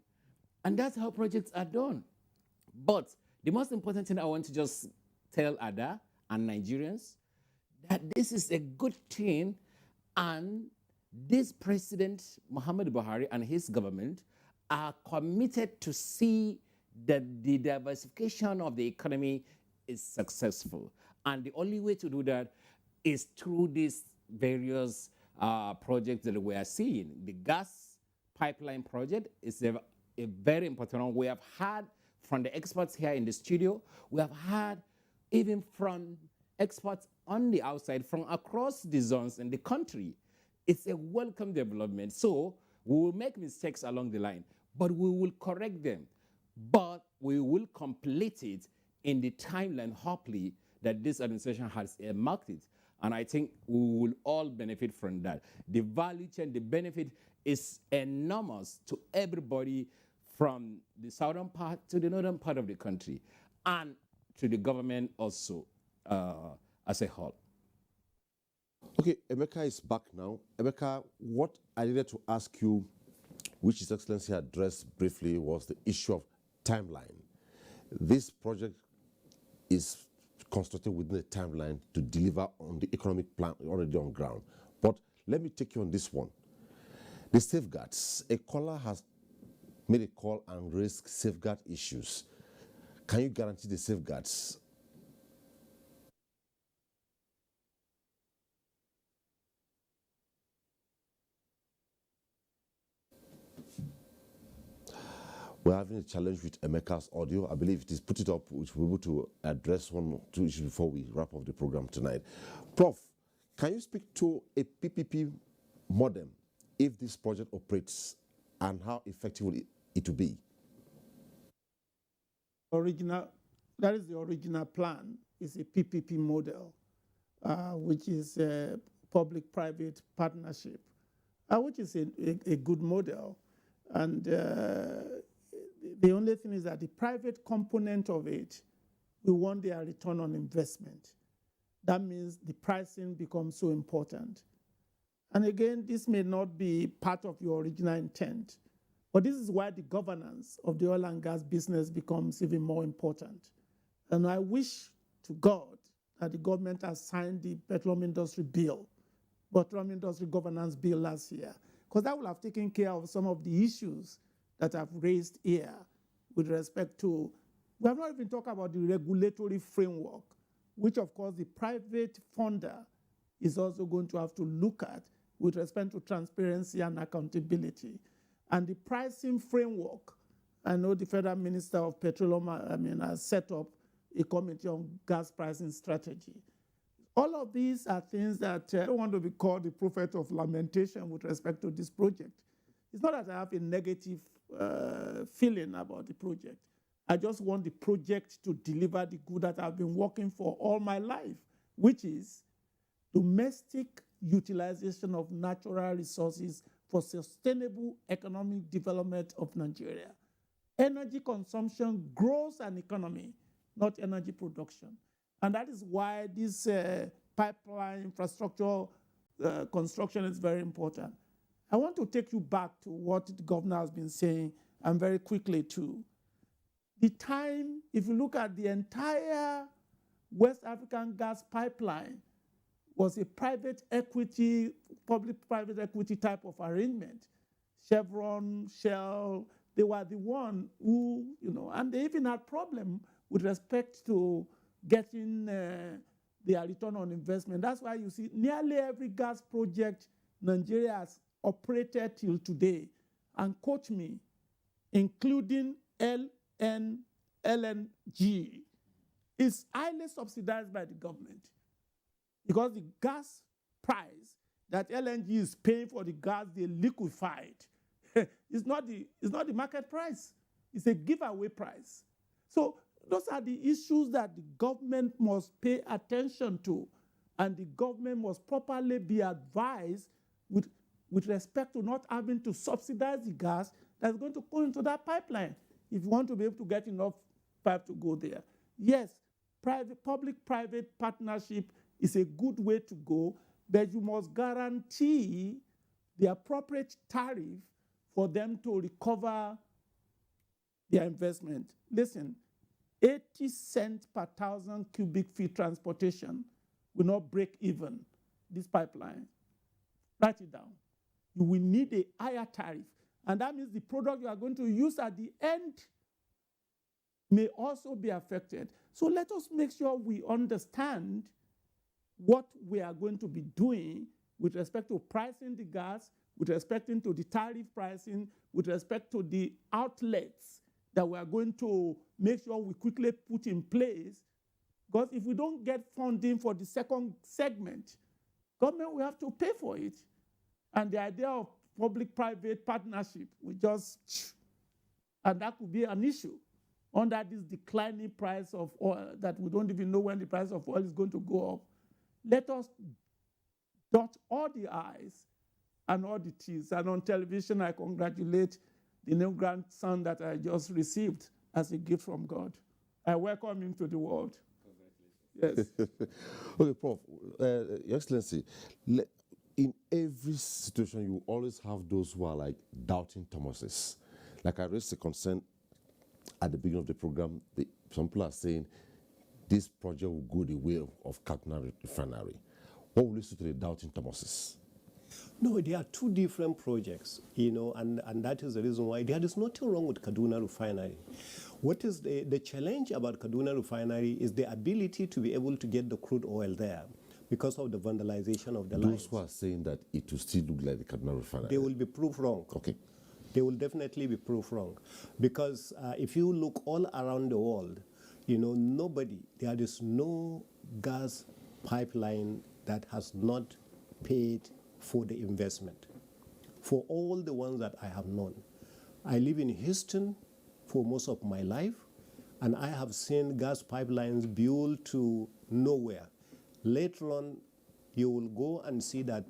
And that's how projects are done. But the most important thing I want to just tell Ada and Nigerians, that this is a good thing, and this President Muhammad Buhari and his government are committed to see that the diversification of the economy is successful. And the only way to do that is through these various projects that we are seeing. The gas pipeline project is a very important one. We have had from the experts here in the studio, we have had even from experts on the outside, from across the zones in the country. It's a welcome development. So we will make mistakes along the line, but we will correct them. But we will complete it in the timeline, hopefully, that this administration has marked it. And I think we will all benefit from that. The value chain, the benefit is enormous to everybody, from the southern part to the northern part of the country, and to the government also as a whole. Okay, Emeka is back now. Emeka, what I needed to ask you, which His Excellency addressed briefly, was the issue of timeline. This project is constructed within a timeline to deliver on the economic plan already on ground. But let me take you on this one. The safeguards. A caller has made a call and raised safeguard issues. Can you guarantee the safeguards? We're having a challenge with Emeka's audio. I believe it is put it up, which we'll be able to address one or two issues before we wrap up the program tonight. Prof, can you speak to a PPP modem if this project operates, and how effective will it will be? That is the original plan. It's a PPP model, which is a public-private partnership, which is a good model. And the only thing is that the private component of it, we want their return on investment. That means the pricing becomes so important. And again, this may not be part of your original intent, but this is why the governance of the oil and gas business becomes even more important. And I wish to God that the government has signed the petroleum industry governance bill last year, because that will have taken care of some of the issues that I've raised here with respect to We have not even talked about the regulatory framework, which of course the private funder is also going to have to look at with respect to transparency and accountability. And the pricing framework, I know the Federal Minister of Petroleum has set up a committee on gas pricing strategy. All of these are things that I don't want to be called the prophet of lamentation with respect to this project. It's not that I have a negative feeling about the project. I just want the project to deliver the good that I've been working for all my life, which is domestic utilization of natural resources for sustainable economic development of Nigeria. Energy consumption grows an economy, not energy production. And that is why this pipeline infrastructure construction is very important. I want to take you back to what the governor has been saying, and very quickly too. The time, if you look at the entire West African gas pipeline, was a private equity, public-private equity type of arrangement. Chevron, Shell, they were the one who, and they even had problem with respect to getting their return on investment. That's why you see nearly every gas project Nigeria has operated till today, and quote me, including LNG, is highly subsidized by the government, because the gas price that LNG is paying for the gas they liquefied is not the market price. It's a giveaway price. So those are the issues that the government must pay attention to, and the government must properly be advised with respect to not having to subsidize the gas that's going to go into that pipeline if you want to be able to get enough pipe to go there. Yes, public-private partnership is a good way to go, but you must guarantee the appropriate tariff for them to recover their investment. Listen, 80 cents per 1,000 cubic feet transportation will not break even this pipeline. Write it down. You will need a higher tariff. And that means the product you are going to use at the end may also be affected. So let us make sure we understand what we are going to be doing with respect to pricing the gas, with respect to the tariff pricing, with respect to the outlets that we are going to make sure we quickly put in place. Because if we don't get funding for the second segment, government will have to pay for it. And the idea of public-private partnership, and that could be an issue under this declining price of oil that we don't even know when the price of oil is going to go up. Let us dot all the I's and all the T's. And on television, I congratulate the new grandson that I just received as a gift from God. I welcome him to the world. Yes. Okay, Prof. Your Excellency, in every situation, you always have those who are like doubting Thomases. Like I raised a concern at the beginning of the program. Some people are saying this project will go the way of Kaduna Refinery. What will you say to the doubting Thomases? No, there are two different projects, and that is the reason why there is nothing wrong with Kaduna Refinery. What is the challenge about Kaduna Refinery is the ability to be able to get the crude oil there because of the vandalization of the lines. Those who are saying that it will still look like the Kaduna Refinery. They will be proved wrong. Okay. They will definitely be proved wrong. Because if you look all around the world, there is no gas pipeline that has not paid for the investment. For all the ones that I have known. I live in Houston for most of my life, and I have seen gas pipelines built to nowhere. Later on, you will go and see that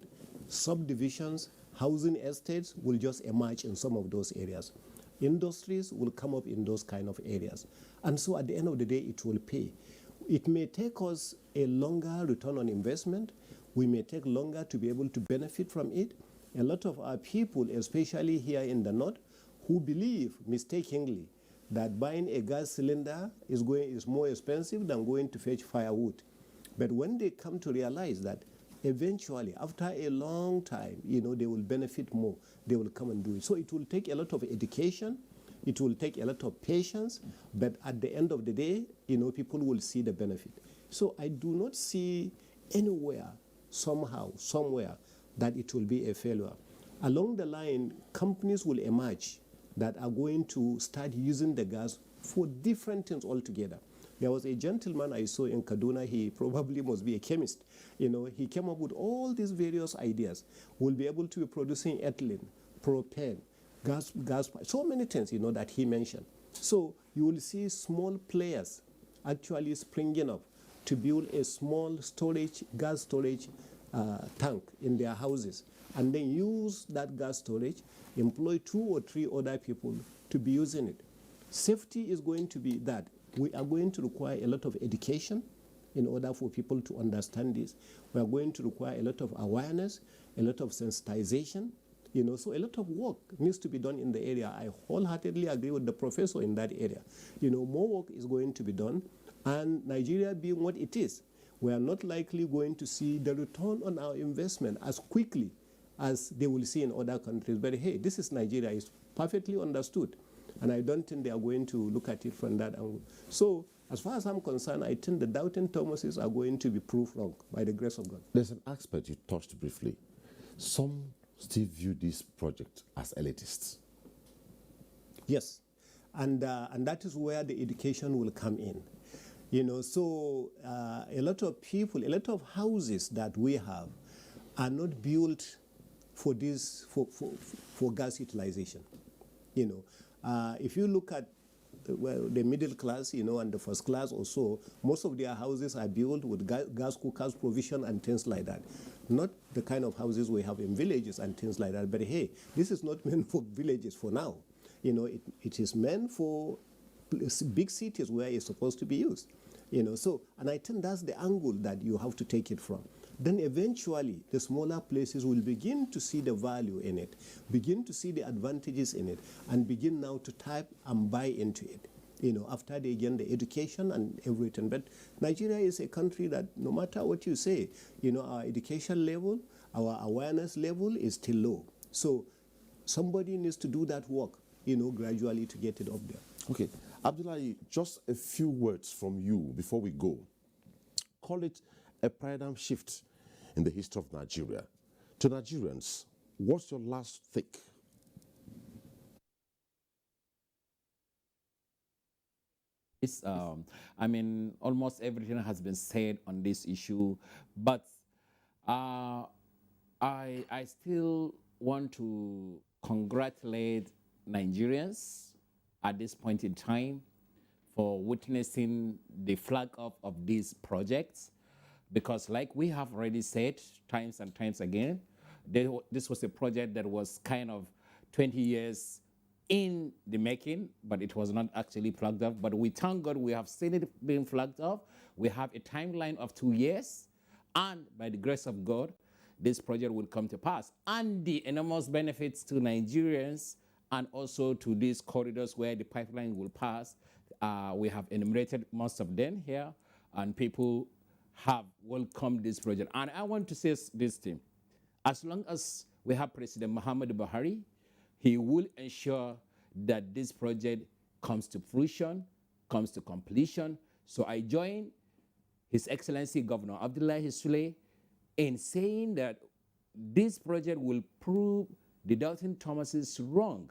subdivisions, housing estates will just emerge in some of those areas. Industries will come up in those kind of areas. And so at the end of the day, it will pay. It may take us a longer return on investment. We may take longer to be able to benefit from it. A lot of our people, especially here in the north, who believe mistakenly that buying a gas cylinder is more expensive than going to fetch firewood. But when they come to realize that eventually, after a long time, they will benefit more, they will come and do it. So it will take a lot of education, It will take a lot of patience, but at the end of the day, people will see the benefit. So I do not see anywhere, somehow, somewhere, that it will be a failure. Along the line, companies will emerge that are going to start using the gas for different things altogether. There was a gentleman I saw in Kaduna, he probably must be a chemist. He came up with all these various ideas. We'll be able to be producing ethylene, propane, gas, so many things, that he mentioned. So you will see small players actually springing up to build a small gas storage tank in their houses, and then use that gas storage, employ 2 or 3 other people to be using it. Safety is going to be that. We are going to require a lot of education in order for people to understand this. We are going to require a lot of awareness, a lot of sensitization. So a lot of work needs to be done in the area. I wholeheartedly agree with the professor in that area. More work is going to be done, and Nigeria being what it is, we are not likely going to see the return on our investment as quickly as they will see in other countries. But hey, this is Nigeria, it's perfectly understood. And I don't think they are going to look at it from that angle. So, as far as I'm concerned, I think the doubting Thomases are going to be proved wrong by the grace of God. There's an aspect you touched briefly. Some still view this project as elitists. Yes, and that is where the education will come in. So a lot of people, a lot of houses that we have are not built for this, for gas utilization. If you look at the middle class, and the first class or so, most of their houses are built with gas cookers provision and things like that. Not the kind of houses we have in villages and things like that. But hey, this is not meant for villages for now. It is meant for big cities where it's supposed to be used. And I think that's the angle that you have to take it from. Then eventually, the smaller places will begin to see the value in it, begin to see the advantages in it, and begin now to type and buy into it, after they gain the education and everything. But Nigeria is a country that no matter what you say, our education level, our awareness level is still low. So somebody needs to do that work, gradually to get it up there. Okay. Abdullahi, just a few words from you before we go. Call it a paradigm shift in the history of Nigeria. To Nigerians, what's your last take? Almost everything has been said on this issue, but I still want to congratulate Nigerians at this point in time for witnessing the flag up of these projects, because like we have already said times and times again, this was a project that was kind of 20 years in the making, but it was not actually flagged up. But we thank God we have seen it being flagged up. We have a timeline of 2 years, and by the grace of God, this project will come to pass. And the enormous benefits to Nigerians and also to these corridors where the pipeline will pass, we have enumerated most of them here, and people have welcomed this project. And I want to say this thing. As long as we have President Muhammad Buhari, he will ensure that this project comes to fruition, comes to completion. So I join His Excellency Governor Abdullahi Sule in saying that this project will prove the doubting Thomases wrong.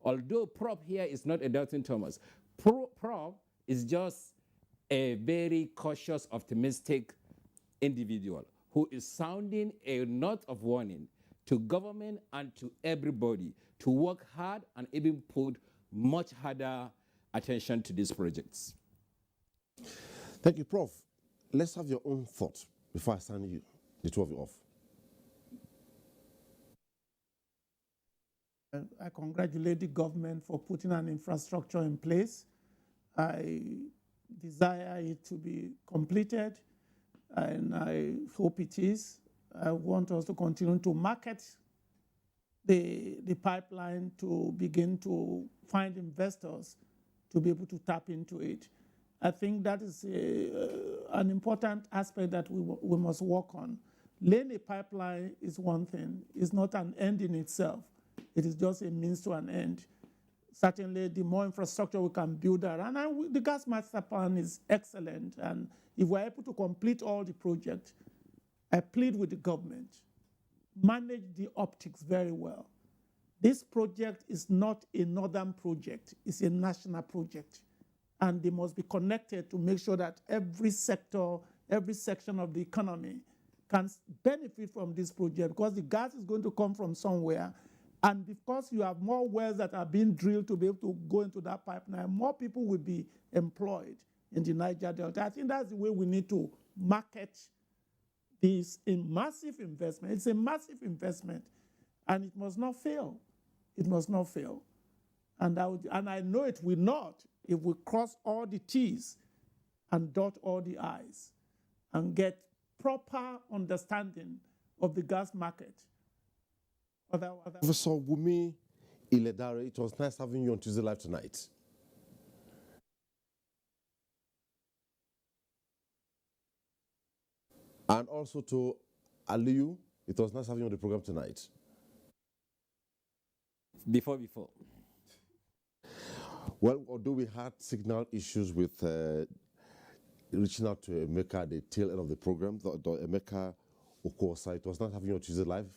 Although Prop here is not a doubting Thomas. Prop is just a very cautious, optimistic individual who is sounding a note of warning to government and to everybody to work hard and even put much harder attention to these projects. Thank you, Prof. Let's have your own thoughts before I sign you, the two of you off. I congratulate the government for putting an infrastructure in place. I desire it to be completed, and I hope it is. I want us to continue to market the pipeline, to begin to find investors to be able to tap into it. I think that is an important aspect that we must work on. Laying a pipeline is one thing. It's not an end in itself. It is just a means to an end. certainly the more infrastructure we can build around, and the gas master plan is excellent. And if we're able to complete all the projects, I plead with the government, manage the optics very well. This project is not a northern project, it's a national project. And they must be connected to make sure that every sector, every section of the economy can benefit from this project, because the gas is going to come from somewhere. And because you have more wells that are being drilled to be able to go into that pipeline, more people will be employed in the Niger Delta. I think that's the way we need to market this massive investment. It's a massive investment, and it must not fail. It must not fail. And I know it will not if we cross all the T's and dot all the I's and get proper understanding of the gas market. Professor Wumi Iledare, it was nice having you on Tuesday Live tonight. And also to Aliyu, it was nice having you on the program tonight. Before. Well, although we had signal issues with reaching out to Emeka at the tail end of the program, Emeka Okosa, it was nice having you on Tuesday Live.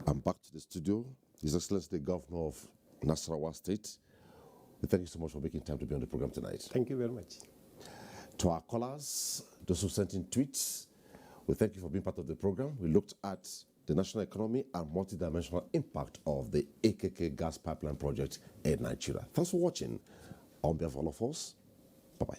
I'm back to the studio. His Excellency, the Governor of Nasarawa State. We thank you so much for making time to be on the program tonight. Thank you very much. To our callers, those who sent in tweets, we thank you for being part of the program. We looked at the national economy and multidimensional impact of the AKK gas pipeline project in Nigeria. Thanks for watching. On behalf of all of us, bye-bye.